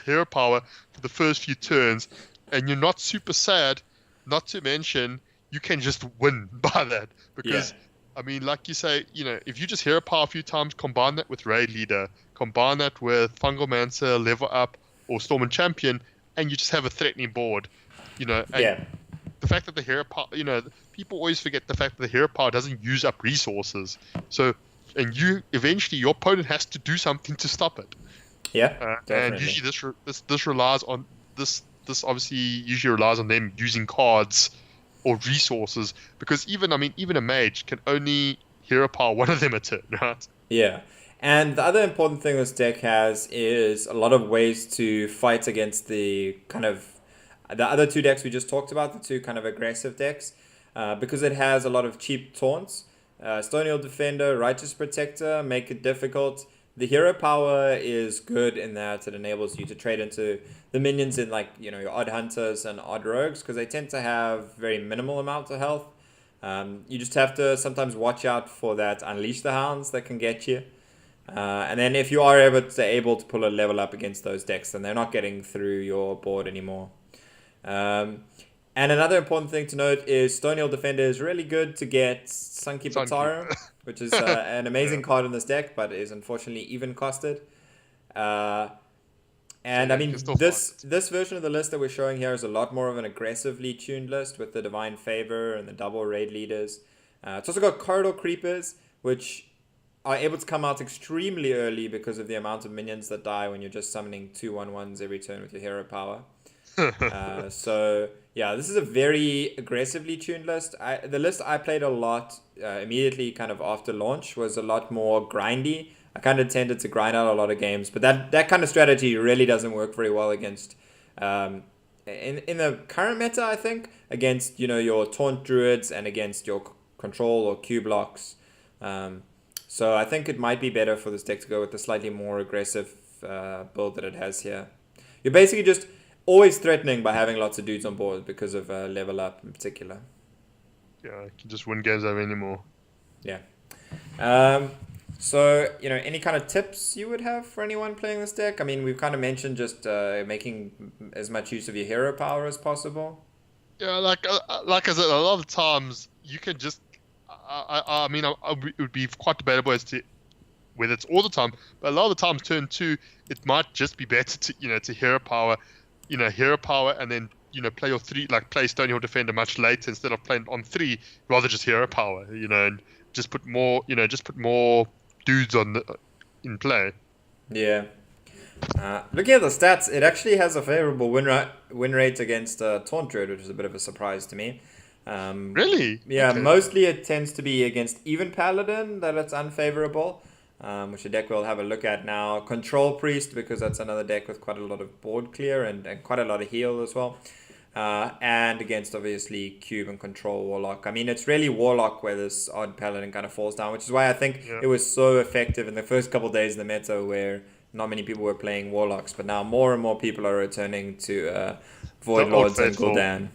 for the first few turns, and you're not super sad. Not to mention, you can just win by that because. Yeah. I mean, like you say, if you just hero power a few times, combine that with Raid Leader, combine that with Fungal Mancer, Level Up, or Storm and Champion, and you just have a threatening board, and Yeah. the fact that the hero power, people always forget the fact that the hero power doesn't use up resources. So, and eventually your opponent has to do something to stop it. Yeah. And Definitely. usually this relies on this obviously usually relies on them using cards or resources, because even a mage can only hero power one of them a turn, right? Yeah. And the other important thing this deck has is a lot of ways to fight against the other two decks we just talked about, the two kind of aggressive decks, because it has a lot of cheap taunts. Stonial Defender, Righteous Protector make it difficult. The hero power is good in that it enables you to trade into the minions in your odd hunters and odd rogues, because they tend to have very minimal amounts of health. You just have to sometimes watch out for that Unleash the Hounds that can get you. And then if you are able to pull a level up against those decks, then they're not getting through your board anymore. And another important thing to note is Stonial Defender is really good to get Sunky Patara, which is an amazing card in this deck, but is unfortunately even costed. And I mean, this version of the list that we're showing here is a lot more of an aggressively tuned list with the Divine Favor and the double raid leaders. It's also got Corridor Creepers, which are able to come out extremely early because of the amount of minions that die when you're just summoning 2/1/1s every turn with your hero power. So yeah, this is a very aggressively tuned list. The list I played a lot immediately kind of after launch was a lot more grindy. I kind of tended to grind out a lot of games, but that kind of strategy really doesn't work very well against in the current meta, I think, against your Taunt Druids and against your control or Q blocks. So I think it might be better for this deck to go with the slightly more aggressive build that it has here. You're basically just always threatening by having lots of dudes on board because of level up in particular. Yeah, you can just win games over anymore. Yeah. So, any kind of tips you would have for anyone playing this deck? I mean, we've kind of mentioned just making as much use of your hero power as possible. Yeah, like I said, a lot of times you can just. It would be quite debatable as to whether it's all the time, but a lot of the times, turn 2, it might just be better to hero power, and then play your 3, like play Stonial Defender much later instead of playing on 3, rather just hero power, and just put more, dudes in play. Yeah. Looking at the stats, it actually has a favorable win rate against Taunt Druid, which is a bit of a surprise to me. Really? Yeah, Okay. mostly it tends to be against even Paladin that it's unfavorable, which a deck we'll have a look at now. Control Priest, because that's another deck with quite a lot of board clear and quite a lot of heal as well. And against, obviously, Cube and Control Warlock. I mean, it's really Warlock where this odd Paladin kind of falls down, which is why I think it was so effective in the first couple of days of the meta where not many people were playing Warlocks, but now more and more people are returning to Void Lords and Gul'dan.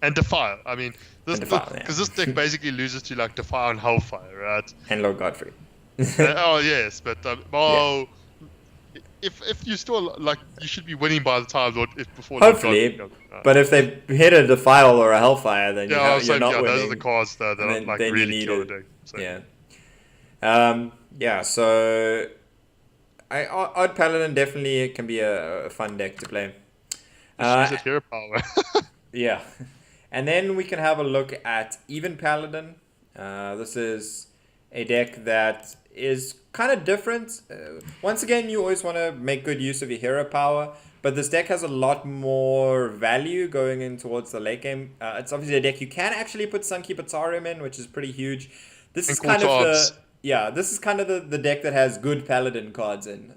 And Defile. I mean, Because this deck basically loses to like Defile and Hellfire, right? And Lord Godfrey. Oh yes, but if you still like, you should be winning by the time before Hopefully, but if they hit a Defile or a Hellfire, then you're not winning. Those are the cards that like really kill the deck. So. Yeah. So, Odd Paladin definitely can be a fun deck to play. Use it hero power. Yeah, and then we can have a look at Even Paladin. This is a deck that is kind of different. Once again, you always want to make good use of your hero power, but this deck has a lot more value going in towards the late game. It's obviously a deck you can actually put Sunkeeper Taunt in, which is pretty huge. This is kind of the deck that has good Paladin cards in.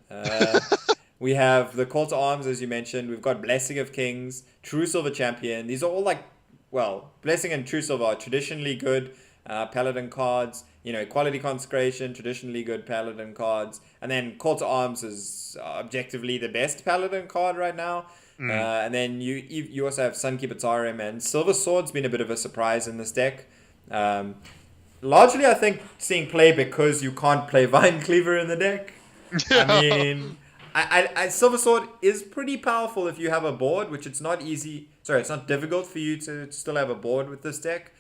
We have the Call to Arms, as you mentioned. We've got Blessing of Kings, True Silver Champion. These are all Blessing and True Silver are traditionally good Paladin cards. Quality Consecration, traditionally good Paladin cards. And then Call to Arms is objectively the best Paladin card right now. And then you also have Sunkeeper Taunt, and Silver Sword's been a bit of a surprise in this deck. Largely, I think, seeing play because you can't play Vine Cleaver in the deck. Yeah. I mean... I Silver Sword is pretty powerful if you have a board, which it's not easy. Sorry, it's not difficult for you to still have a board with this deck,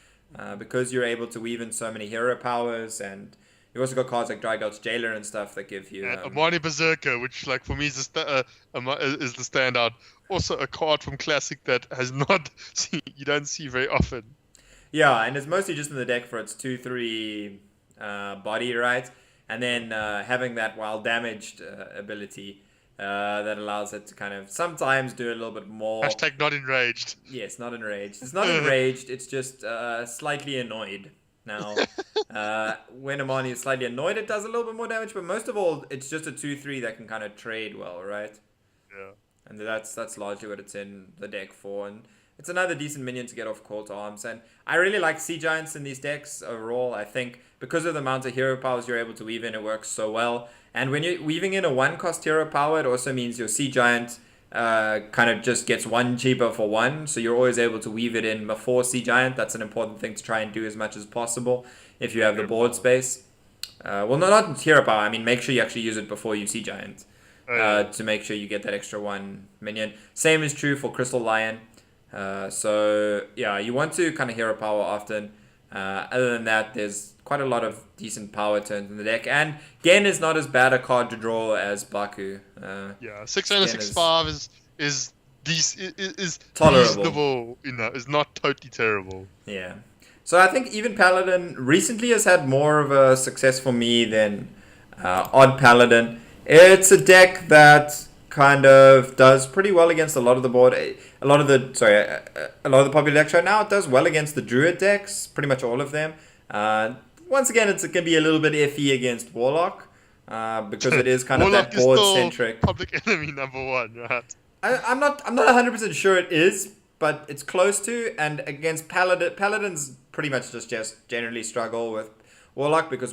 because you're able to weave in so many hero powers, and you've also got cards like Drygelt's Jailer and stuff that give you. Amani Berserker, which like for me is the standout. Also a card from Classic that has not you don't see very often. Yeah, and it's mostly just in the deck for its 2/3 body, right? And then having that while damaged ability that allows it to kind of sometimes do a little bit more. # not enraged. Yes, not enraged. It's not enraged. It's just slightly annoyed. Now, when Amani is slightly annoyed, it does a little bit more damage. But most of all, it's just a 2/3 that can kind of trade well, right? Yeah. And that's largely what it's in the deck for. And it's another decent minion to get off Call to Arms. And I really like Sea Giants in these decks overall. I think because of the amount of hero powers you're able to weave in, it works so well. And when you're weaving in a 1-cost hero power, it also means your Sea Giant kind of just gets 1 cheaper for 1. So you're always able to weave it in before Sea Giant. That's an important thing to try and do as much as possible if you have the board space. Not hero power. I mean, make sure you actually use it before you Sea Giant to make sure you get that extra 1 minion. Same is true for Crystal Lion. You want to kind of hero power often. Other than that, there's quite a lot of decent power turns in the deck, and Gen is not as bad a card to draw as Baku. 6 and 6/5 is tolerable. Reasonable, is not totally terrible. Yeah. So I think even Paladin recently has had more of a success for me than Odd Paladin. It's a deck that kind of does pretty well against a lot of the board. A lot of the popular decks right now, it does well against the Druid decks, pretty much all of them. Once again, it can be a little bit iffy against Warlock, because it is kind of that board-centric. Public enemy number 1, right? I'm not 100% sure it is, but it's close to. And against Paladins pretty much just generally struggle with Warlock, because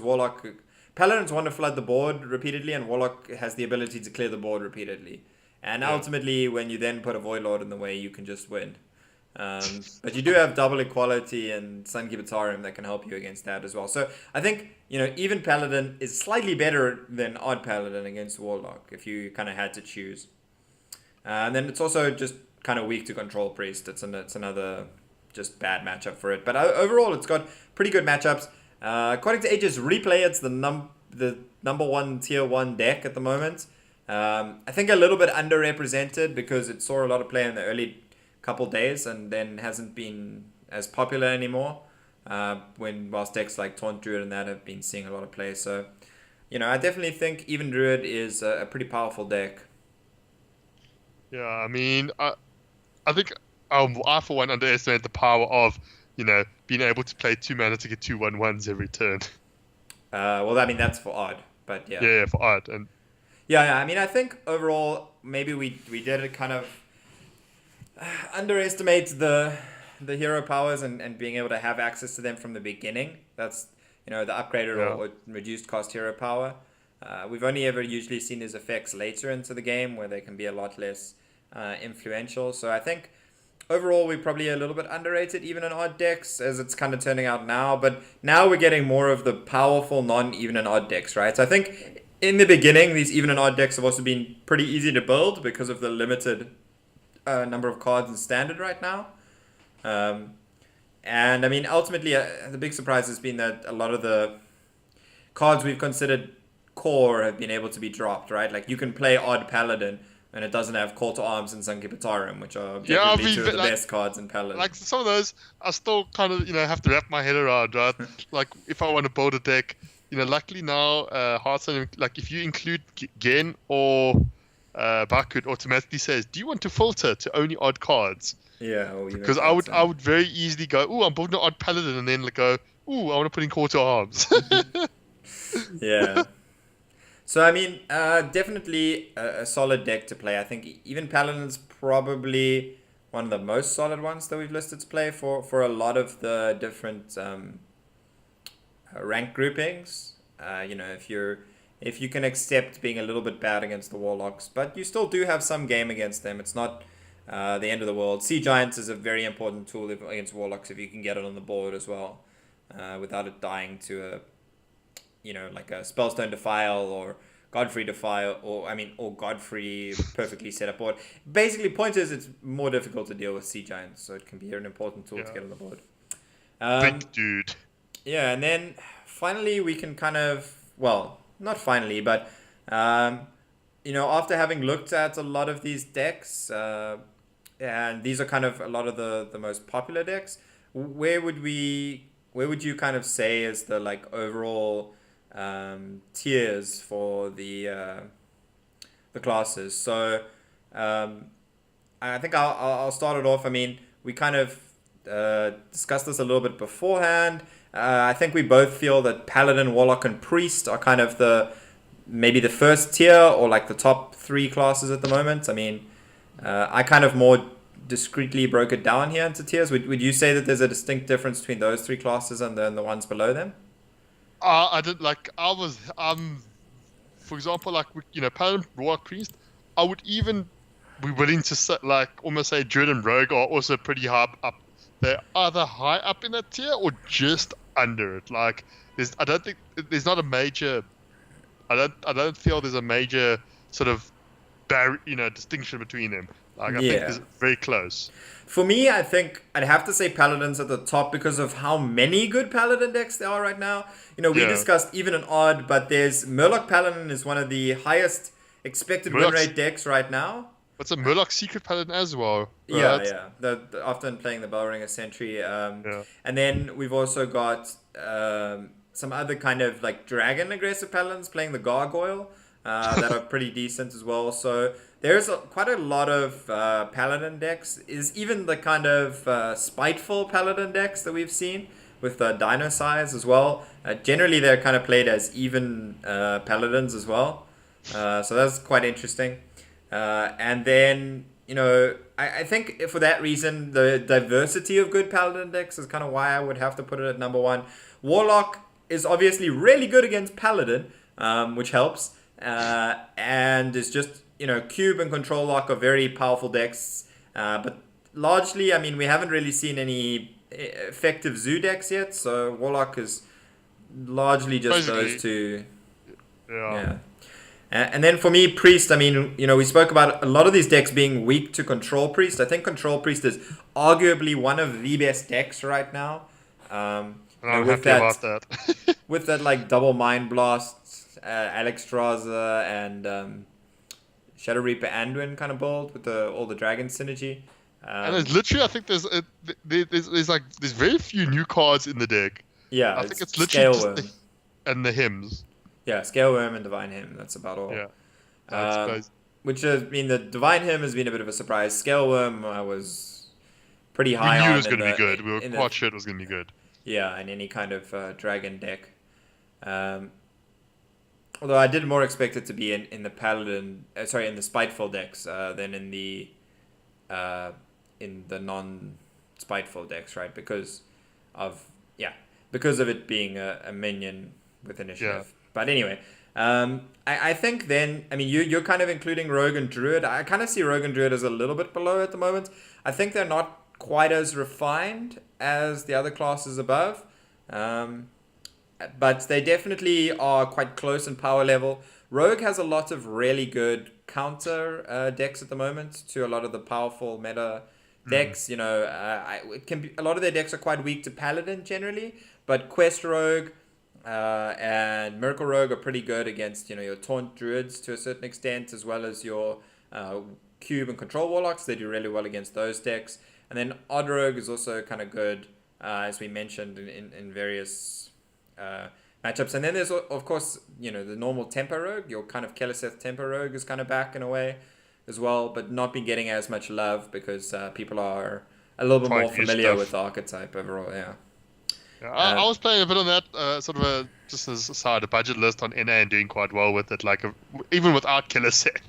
Paladins want to flood the board repeatedly, and Warlock has the ability to clear the board repeatedly. And ultimately, when you then put a Void Lord in the way, you can just win. But you do have double equality and Sunkeeper Taunt that can help you against that as well. So I think, even Paladin is slightly better than Odd Paladin against Warlock, if you kind of had to choose. And then it's also just kind of weak to Control Priest. It's another just bad matchup for it. But overall, it's got pretty good matchups. According to Aegis Replay, it's the number 1 tier 1 deck at the moment. I think a little bit underrepresented because it saw a lot of play in the early couple days and then hasn't been as popular anymore. Whilst decks like Taunt, Druid and that have been seeing a lot of play. So, I definitely think even Druid is a pretty powerful deck. Yeah, I mean, I think I for one underestimate the power of being able to play 2 mana to get 2 1/1s every turn. That's for Odd, but yeah. Yeah, for Odd. And yeah. I mean, I think overall, maybe we did it kind of underestimate the hero powers and being able to have access to them from the beginning. That's, the upgraded or reduced cost hero power. We've only ever usually seen these effects later into the game where they can be a lot less influential. So I think overall, we're probably a little bit underrated, even in Odd decks, as it's kind of turning out now. But now we're getting more of the powerful non-even and Odd decks, right? So I think in the beginning, these even and odd decks have also been pretty easy to build because of the limited number of cards in standard right now. And I mean, ultimately, the big surprise has been that a lot of the cards we've considered core have been able to be dropped, right? Like you can play Odd Paladin and it doesn't have Call to Arms and Sankipatarum, which are definitely two of the best cards in Paladin. Like some of those, I still kind of have to wrap my head around, right? Like if I want to build a deck, luckily now Hearthstone, like if you include Gen or Baku, it automatically says, do you want to filter to only odd cards? Yeah, because I would very easily go, I'm building an Odd Paladin, and then like go, I want to put in Call to Arms. Yeah. So, I mean, definitely a solid deck to play. I think even Paladin's probably one of the most solid ones that we've listed to play for a lot of the different rank groupings. If you can accept being a little bit bad against the Warlocks, but you still do have some game against them. It's not the end of the world. Sea Giants is a very important tool against Warlocks if you can get it on the board as well, without it dying to like a Spellstone Defile or Godfrey Defile, or Godfrey perfectly set up board. Basically, point is it's more difficult to deal with Sea Giants, so it can be an important tool to get on the board. Big dude. Yeah, and then finally we can kind of, well, not finally, but after having looked at a lot of these decks, and these are kind of a lot of the most popular decks, where would you kind of say is the like overall tiers for the classes? So I think I'll start it off. I mean, we kind of discussed this a little bit beforehand. I think we both feel that Paladin, Warlock, and Priest are kind of maybe the first tier or like the top 3 classes at the moment. I mean, I kind of more discreetly broke it down here into tiers. Would you say that there's a distinct difference between those 3 classes and then the ones below them? I did for example, like Paladin, Warlock, Priest. I would even be willing to almost say Druid and Rogue are also pretty high up. They're either high up in that tier or just under it. Like I don't think there's not a major. I don't feel there's a major sort of distinction between them. Like I think it's very close. For me, I think I'd have to say Paladin's at the top because of how many good Paladin decks there are right now. We discussed even and odd, but there's Murloc Paladin is one of the highest expected win rate decks right now. What's a Murloc Secret Paladin as well? Right? Yeah. The often playing the Bellringer Sentry. And then we've also got some other kind of like dragon aggressive Paladins playing the Gargoyle that are pretty decent as well. So there's quite a lot of Paladin decks. Is even the kind of Spiteful Paladin decks that we've seen with Dino Size as well. Generally, they're kind of played as even Paladins as well. So that's quite interesting. And then, I think for that reason, the diversity of good Paladin decks is kind of why I would have to put it at number 1. Warlock is obviously really good against Paladin, which helps. And it's just, Cube and Control Lock are very powerful decks. But largely, I mean, we haven't really seen any effective Zoo decks yet. So Warlock is largely just those two. Yeah. And then for me, Priest, I mean, we spoke about a lot of these decks being weak to Control Priest. I think Control Priest is arguably one of the best decks right now. I'm happy about that. With that, like, double Mind Blast, Alexstrasza, and Shadow Reaper Anduin kind of build with all the Dragon synergy. And it's literally, I think there's very few new cards in the deck. Yeah, I think it's literally just the hymns. Yeah, Scale Worm and Divine Hymn. That's about all. Yeah. Which has been the Divine Hymn has been a bit of a surprise. Scale Worm I was pretty high on. We knew it was going to be good. We were quite sure it was going to be good. Yeah, in any kind of dragon deck. Although I did more expect it to be in the Paladin, in the Spiteful decks than in the non-Spiteful decks, right? Because of it being a minion with initiative. Yeah. But anyway, I think then, I mean, you're kind of including Rogue and Druid. I kind of see Rogue and Druid as a little bit below at the moment. I think they're not quite as refined as the other classes above. But they definitely are quite close in power level. Rogue has a lot of really good counter decks at the moment to a lot of the powerful meta decks. You know, it can be a lot of their decks are quite weak to Paladin generally, but Quest Rogue and Miracle Rogue are pretty good against, you know, your Taunt Druids to a certain extent, as well as your Cube and Control Warlocks. They do really well against those decks. And then Odd Rogue is also kind of good, as we mentioned in various matchups. And then there's, of course, you know, the normal Tempo Rogue. Your kind of Keleseth Tempo Rogue is kind of back in a way as well, but not been getting as much love because people are a little bit more familiar with the archetype overall. Yeah. I was playing a bit on that, sort of just as a side, a budget list on NA and doing quite well with it, like even without Keleseth.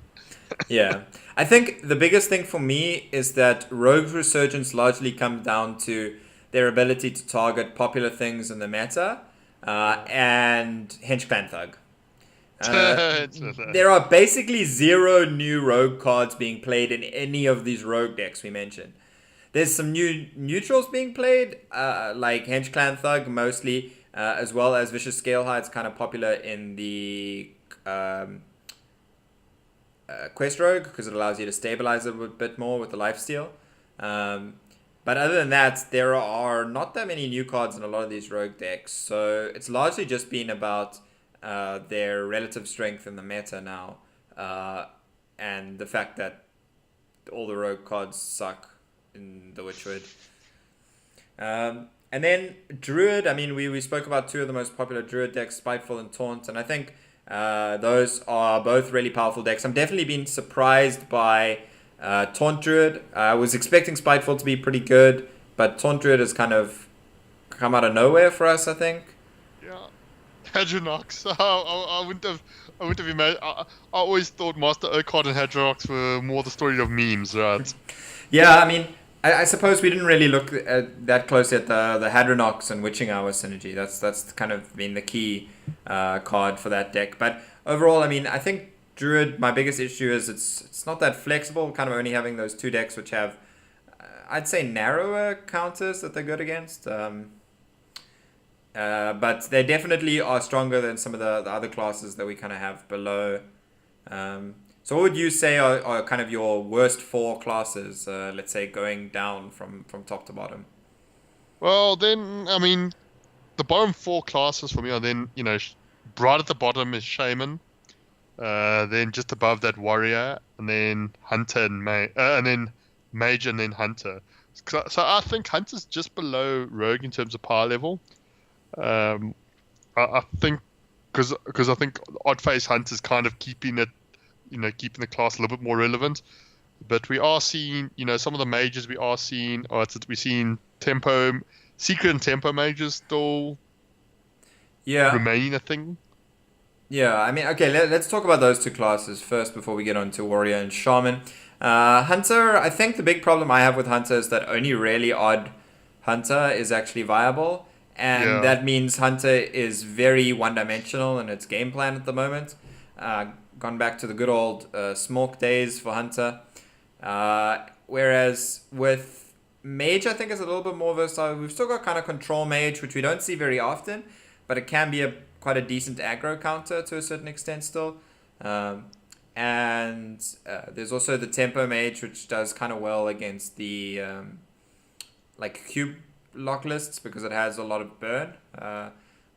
Yeah. I think the biggest thing for me is that Rogue's Resurgence largely comes down to their ability to target popular things in the meta and Hench Clan Thug. There are basically 0 new Rogue cards being played in any of these Rogue decks we mentioned. There's some new neutrals being played, like Hench Clan Thug mostly, as well as Vicious Scalehide's kind of popular in the Quest Rogue because it allows you to stabilize it a bit more with the lifesteal. But other than that, there are not that many new cards in a lot of these Rogue decks. So it's largely just been about their relative strength in the meta now, and the fact that all the Rogue cards suck in the Witchwood. And then Druid, I mean, we spoke about 2 of the most popular Druid decks, Spiteful and Taunt, and I think those are both really powerful decks. I'm definitely been surprised by Taunt Druid. I was expecting Spiteful to be pretty good, but Taunt Druid has kind of come out of nowhere for us, I think. Yeah. Hadronox. I wouldn't have imagined. I always thought Master Urquhart and Hadronox were more the story of memes, right? Yeah, I mean, I suppose we didn't really look at that closely at the Hadronox and Witching Hour synergy. That's kind of been the key card for that deck. But overall, I mean, I think Druid, my biggest issue is it's not that flexible, kind of only having those 2 decks which have, I'd say, narrower counters that they're good against. But they definitely are stronger than some of the other classes that we kind of have below. So what would you say are kind of your worst 4 classes, let's say, going down from top to bottom? Well, then, I mean, the bottom 4 classes for me are then, you know, right at the bottom is Shaman, then just above that Warrior, and then Hunter and then Mage, and then Hunter. So I think Hunter's just below Rogue in terms of power level. I think because I think Odd Face Hunter's kind of keeping the class a little bit more relevant. But we are seeing, you know, some of the mages we're seeing tempo, secret and tempo mages still remaining a thing. Yeah, I mean, okay, let's talk about those 2 classes first before we get on to Warrior and Shaman. Hunter, I think the big problem I have with Hunter is that only really Odd Hunter is actually viable. And that means Hunter is very one-dimensional in its game plan at the moment. Gone back to the good old Smork days for Hunter. Whereas with Mage, I think is a little bit more versatile. We've still got kind of Control Mage, which we don't see very often, but it can be quite a decent aggro counter to a certain extent still. And there's also the Tempo Mage, which does kind of well against the cube lock lists because it has a lot of burn,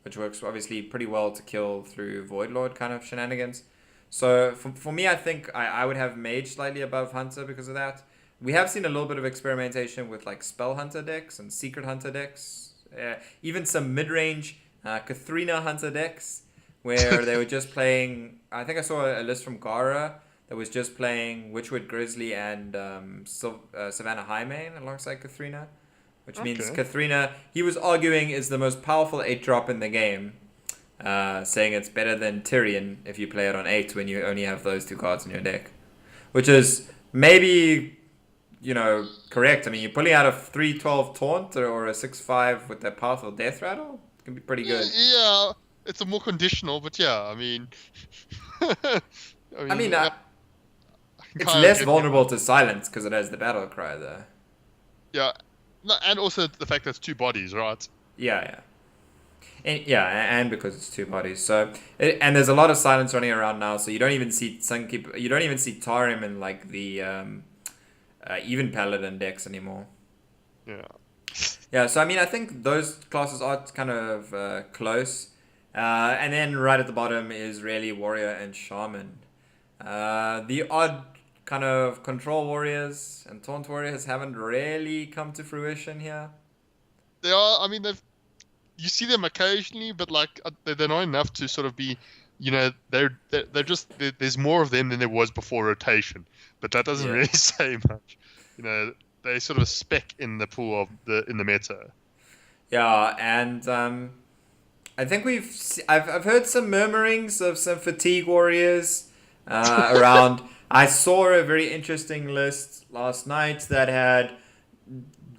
which works obviously pretty well to kill through Void Lord kind of shenanigans. So for me, I think I would have Mage slightly above Hunter because of that. We have seen a little bit of experimentation with like Spell Hunter decks and Secret Hunter decks, even some mid-range Katharina Hunter decks where they were just playing. I think I saw a list from Gara that was just playing Witchwood Grizzly and Savannah Highmane alongside Katharina, which means Katharina, he was arguing, is the most powerful 8-drop in the game, saying it's better than Tyrion if you play it on 8 when you only have those 2 cards in your deck, which is maybe, you know, correct. I mean, you're pulling out a 3/12 Taunt or a 6/5 with that powerful Death Rattle. It can be pretty good. Yeah, it's a more conditional, but yeah, I mean... it's less vulnerable to silence because it has the battle cry there. Yeah, and also the fact that it's 2 bodies, right? Yeah. And because it's two bodies. So and there's a lot of silence running around now. So you don't even see Sunkeep. You don't even see Tarim in like the even Paladin decks anymore. Yeah. Yeah. So I mean, I think those classes are kind of close. And then right at the bottom is really Warrior and Shaman. The odd kind of Control Warriors and Taunt Warriors haven't really come to fruition here. They are. I mean, you see them occasionally, but like they're not enough to sort of be, they're just there's more of them than there was before rotation, but that doesn't really say much. They sort of a speck in the pool of in the meta. Yeah, and I think I've heard some murmurings of some fatigue warriors around. I saw a very interesting list last night that had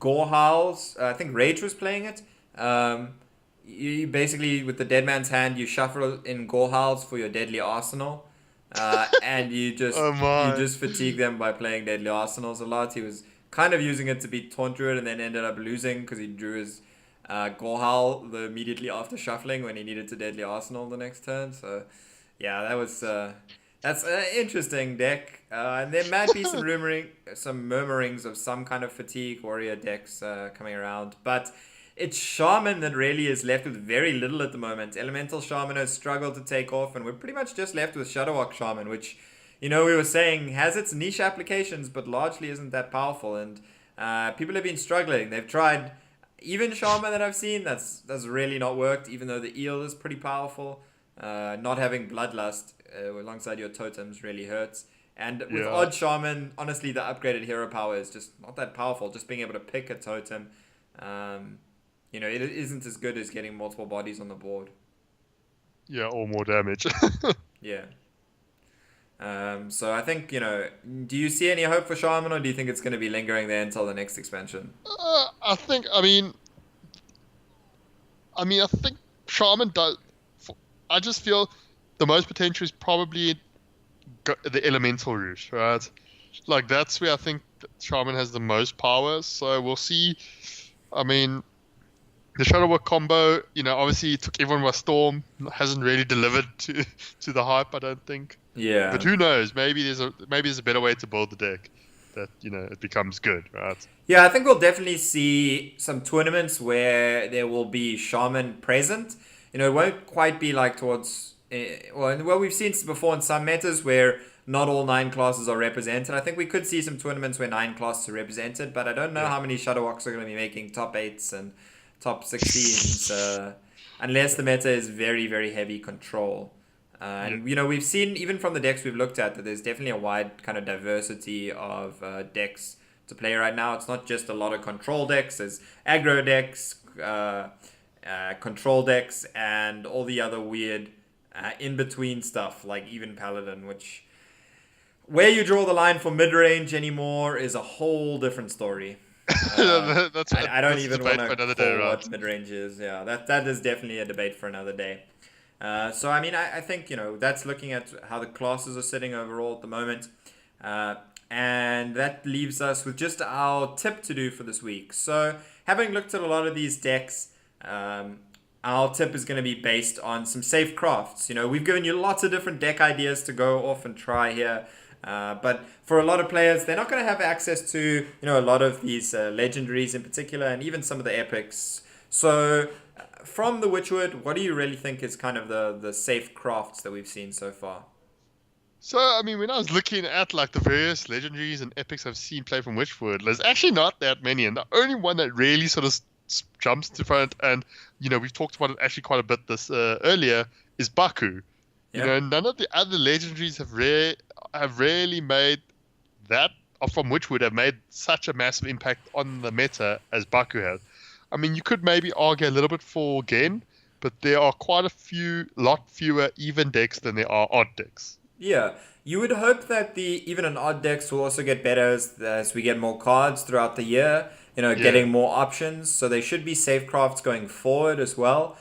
Gore Howls. I think Rage was playing it. You basically, with the Dead Man's Hand, you shuffle in Gore Howls for your Deadly Arsenal, and you just fatigue them by playing Deadly Arsenals a lot. He was kind of using it to beat Taunt Druid and then ended up losing because he drew his Gore Howl immediately after shuffling when he needed to Deadly Arsenal the next turn. So yeah, that's an interesting deck. And there might be some murmurings of some kind of fatigue warrior decks coming around, but it's Shaman that really is left with very little at the moment. Elemental Shaman has struggled to take off, and we're pretty much just left with Shadowhawk Shaman, which, we were saying has its niche applications, but largely isn't that powerful. And people have been struggling. They've tried even Shaman that I've seen. That's really not worked, even though the eel is pretty powerful. Not having Bloodlust alongside your totems really hurts. And with Odd Shaman, honestly, the upgraded hero power is just not that powerful. Just being able to pick a totem. It isn't as good as getting multiple bodies on the board. Yeah, or more damage. Yeah. So I think, do you see any hope for Shaman, or do you think it's going to be lingering there until the next expansion? I think Shaman does. I just feel the most potential is probably the elemental route, right? Like that's where I think Shaman has the most power. So we'll see. I mean, the Shadowwork combo, obviously it took everyone by storm. Hasn't really delivered to the hype, I don't think. Yeah. But who knows? Maybe there's a better way to build the deck that it becomes good, right? Yeah, I think we'll definitely see some tournaments where there will be Shaman present. It won't quite be like towards we've seen before in some metas where not all 9 classes are represented. I think we could see some tournaments where 9 classes are represented, but I don't know how many Shadowhawks are going to be making top 8s and top 16s unless the meta is very, very heavy control. We've seen, even from the decks we've looked at, that there's definitely a wide kind of diversity of decks to play right now. It's not just a lot of control decks. There's aggro decks, control decks, and all the other weird in-between stuff, like even Paladin, which where you draw the line for mid-range anymore is a whole different story. I don't even want to call what mid-range is. Yeah, that is definitely a debate for another day. So, I mean, I think, that's looking at how the classes are sitting overall at the moment. And that leaves us with just our tip to do for this week. So, having looked at a lot of these decks, our tip is going to be based on some safe crafts. We've given you lots of different deck ideas to go off and try here. But for a lot of players, they're not going to have access to, a lot of these legendaries in particular, and even some of the epics. So, from the Witchwood, what do you really think is kind of the safe crafts that we've seen so far? So, I mean, when I was looking at like the various legendaries and epics I've seen play from Witchwood, there's actually not that many, and the only one that really sort of jumps to front, and we've talked about it actually quite a bit this earlier, is Baku. Yeah. None of the other legendaries have really made that, or from Witchwood, have made such a massive impact on the meta as Baku has. I mean, you could maybe argue a little bit for Gen, but there are quite a lot fewer even decks than there are odd decks. Yeah, you would hope that the even and odd decks will also get better as we get more cards throughout the year. Getting more options. So they should be safe crafts going forward as well,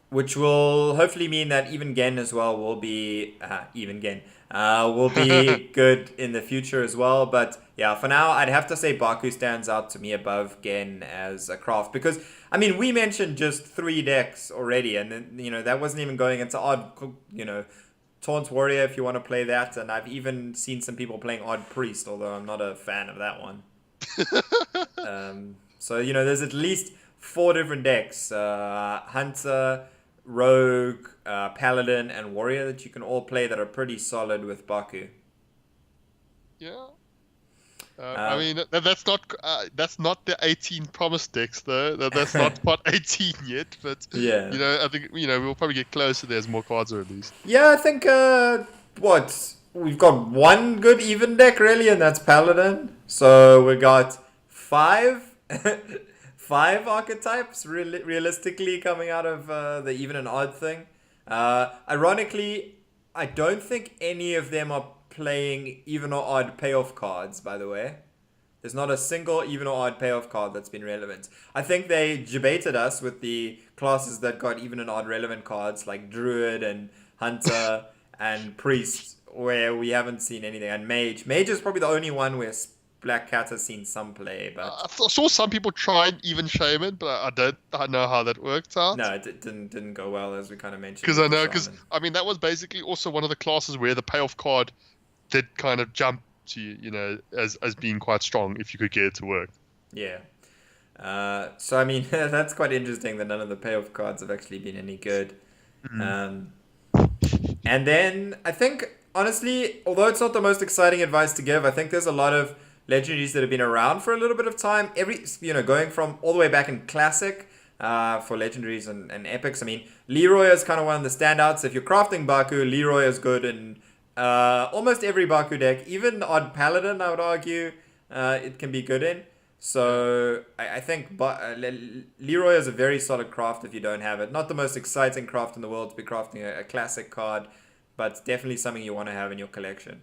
which will hopefully mean that even Gen as well will be will be good in the future as well. But yeah, for now, I'd have to say Baku stands out to me above Gen as a craft because, I mean, we mentioned just 3 decks already, and then, that wasn't even going into odd, Taunt Warrior if you want to play that, and I've even seen some people playing Odd Priest, although I'm not a fan of that one. So, there's at least 4 different decks, Hunter, Rogue, Paladin, and Warrior that you can all play that are pretty solid with Baku. Yeah. I mean, that's not the 18 promised decks, though. That's not part 18 yet, but, Yeah. I think, we'll probably get closer there as more cards are released. Yeah, I think, we've got 1 good even deck, really, and that's Paladin. So we got 5 archetypes, realistically, coming out of the even and odd thing. Ironically, I don't think any of them are playing even or odd payoff cards, by the way. There's not a single even or odd payoff card that's been relevant. I think they debated us with the classes that got even and odd relevant cards like Druid and Hunter and Priest, where we haven't seen anything. And Mage. Mage is probably the only one where Black Cat has seen some play. But I saw some people try and even Shaman, but I know how that worked out. No, it didn't go well, as we kind of mentioned. Because I mean, that was basically also one of the classes where the payoff card did kind of jump to you, as being quite strong if you could get it to work. Yeah. So I mean, that's quite interesting that none of the payoff cards have actually been any good. And then I think, honestly, although it's not the most exciting advice to give, I think there's a lot of legendaries that have been around for a little bit of time. Going from all the way back in Classic for legendaries and epics. I mean, Leroy is kind of one of the standouts. If you're crafting Baku, Leroy is good in almost every Baku deck. Even Odd Paladin, I would argue, it can be good in. So I think Leroy is a very solid craft if you don't have it. Not the most exciting craft in the world to be crafting a classic card, but definitely something you want to have in your collection.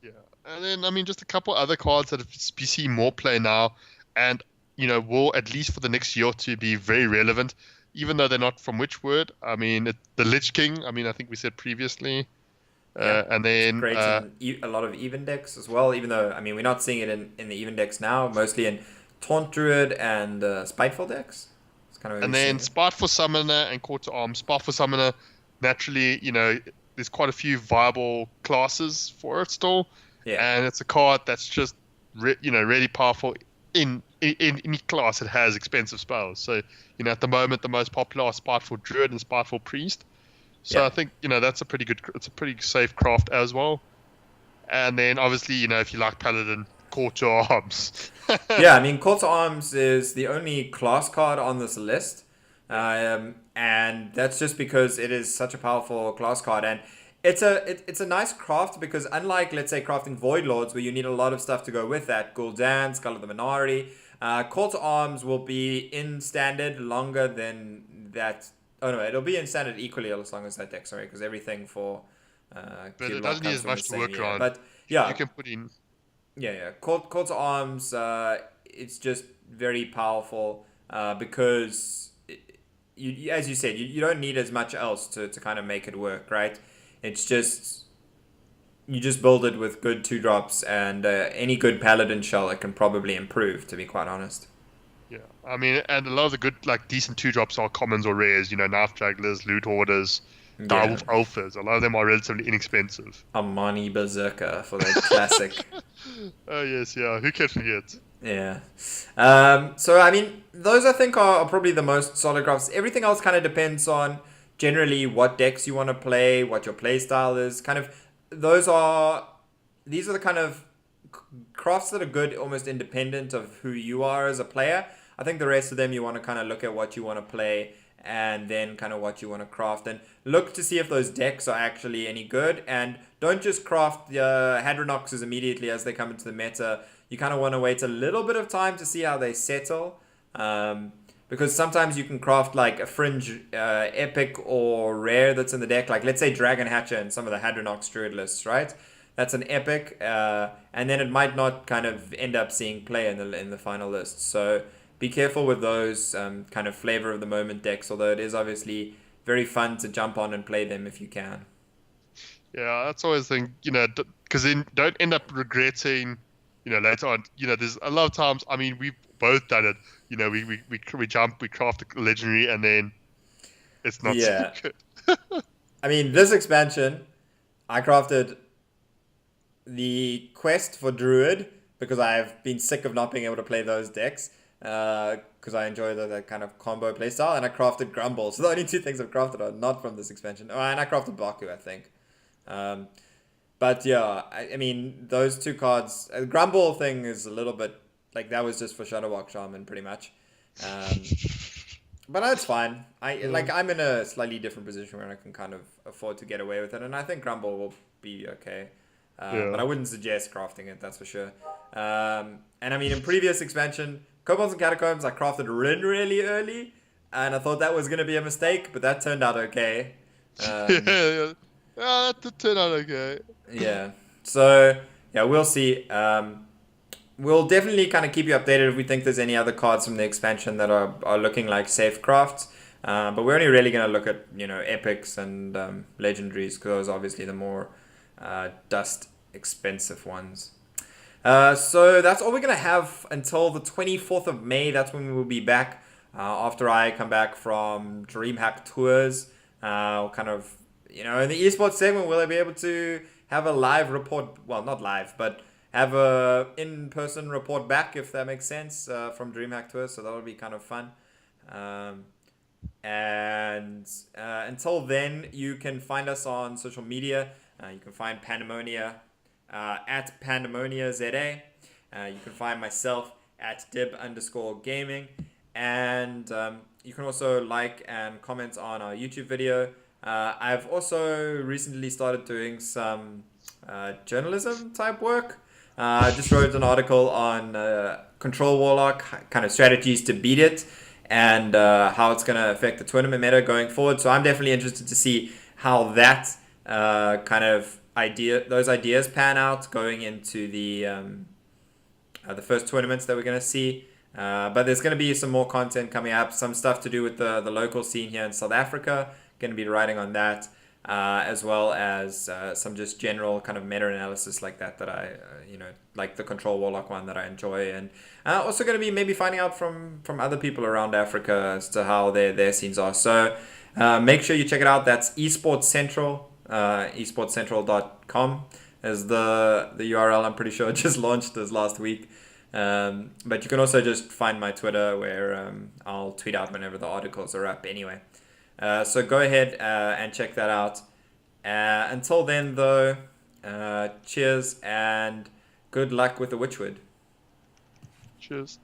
Yeah, and then I mean just a couple other cards that we see more play now, and will at least for the next year or two be very relevant, even though they're not from Witchwood. I mean the Lich King. I mean I think we said previously. And then great in a lot of even decks as well, even though I mean we're not seeing it in the even decks now, mostly in Taunt Druid and Spiteful decks. It's kind of. And then Spiteful Summoner and Court to Arms. Spiteful Summoner, naturally, there's quite a few viable classes for it still. Yeah. And it's a card that's just really powerful in any class. It has expensive spells. So at the moment the most popular are Spiteful Druid and Spiteful Priest. So I think that's a pretty safe craft as well. And then obviously if you like Paladin, Call to Arms. Yeah, I mean Call to Arms is the only class card on this list, and that's just because it is such a powerful class card, and it's a nice craft because unlike let's say crafting Void Lords where you need a lot of stuff to go with that, Gul'dan, Skull of the Minority, Call to Arms will be in standard longer than that. Oh no, it'll be in standard equally as long as that deck. Sorry, because everything for but it doesn't need as much to work around. But yeah, you can put in. Yeah. Call to Arms, it's just very powerful because you, as you said, you don't need as much else to kind of make it work, right? It's just you just build it with good 2-drops and any good Paladin shell it can probably improve, to be quite honest. Yeah, I mean, and a lot of the good, decent 2-drops are commons or rares. Knife Jugglers, Loot Hoarders, Direwolf Alphas. A lot of them are relatively inexpensive. Armani Berserker for that classic. Oh yes, yeah. Who can forget? Yeah. So I mean, those I think are probably the most solid crafts. Everything else kind of depends on generally what decks you want to play, what your play style is. These are the kind of crafts that are good almost independent of who you are as a player. I think the rest of them you want to kind of look at what you want to play and then kind of what you want to craft and look to see if those decks are actually any good, and don't just craft the Hadronoxes immediately as they come into the meta. You kind of want to wait a little bit of time to see how they settle, because sometimes you can craft like a fringe epic or rare that's in the deck, like let's say Dragon Hatcher and some of the Hadronox Druid lists, right? That's an epic, and then it might not kind of end up seeing play in the final list. So be careful with those kind of flavor of the moment decks, although it is obviously very fun to jump on and play them if you can. Yeah, that's always the thing, because then don't end up regretting, later on. There's a lot of times. I mean, we've both done it. We jump, we craft a legendary, and then it's not so Yeah. good. I mean, this expansion, I crafted the quest for Druid because I've been sick of not being able to play those decks. Because I enjoy that kind of combo playstyle, and I crafted Grumble. So the only two things I've crafted are not from this expansion. Oh, and I crafted Baku, I think. Um, but yeah, I mean, those two cards. Grumble thing is a little bit like that was just for Shadowwalk Shaman, pretty much. Um, but that's fine. Yeah. I'm in a slightly different position where I can kind of afford to get away with it, and I think Grumble will be okay. But Yeah. I wouldn't suggest crafting it, that's for sure. And I mean, in previous expansion, Kobolds and Catacombs, I crafted Rin really early, and I thought that was going to be a mistake, but that turned out okay. Yeah, Um, yeah. Ah, that did turn out okay. yeah. So, yeah, we'll see. We'll definitely kind of keep you updated if we think there's any other cards from the expansion that are looking like safe crafts. But we're only really going to look at, epics and legendaries, because those are obviously the more dust expensive ones. So that's all we're going to have until the 24th of May. That's when we will be back after I come back from DreamHack Tours. Kind of, in the esports segment, will I be able to have a live report? Well, not live, but have a in-person report back, if that makes sense, from DreamHack Tours. So that'll be kind of fun. Um, and until then, you can find us on social media. You can find Pandemonia at PandemoniaZA. You can find myself at dib_gaming. And you can also like and comment on our YouTube video. I've also recently started doing some journalism type work. I just wrote an article on Control Warlock, kind of strategies to beat it, and how it's going to affect the tournament meta going forward. So I'm definitely interested to see how that those ideas pan out going into the first tournaments that we're going to see. But there's going to be some more content coming up, some stuff to do with the local scene here in South Africa. Going to be writing on that, as well as some just general kind of meta analysis like that I, like the Control Warlock one that I enjoy, and also going to be maybe finding out from other people around Africa as to how their scenes are. So make sure you check it out. That's Esports Central, esportscentral.com is the URL. I'm pretty sure it just launched this last week. But you can also just find my Twitter where I'll tweet out whenever the articles are up anyway. So go ahead and check that out. Until then, though, cheers and good luck with the Witchwood. Cheers.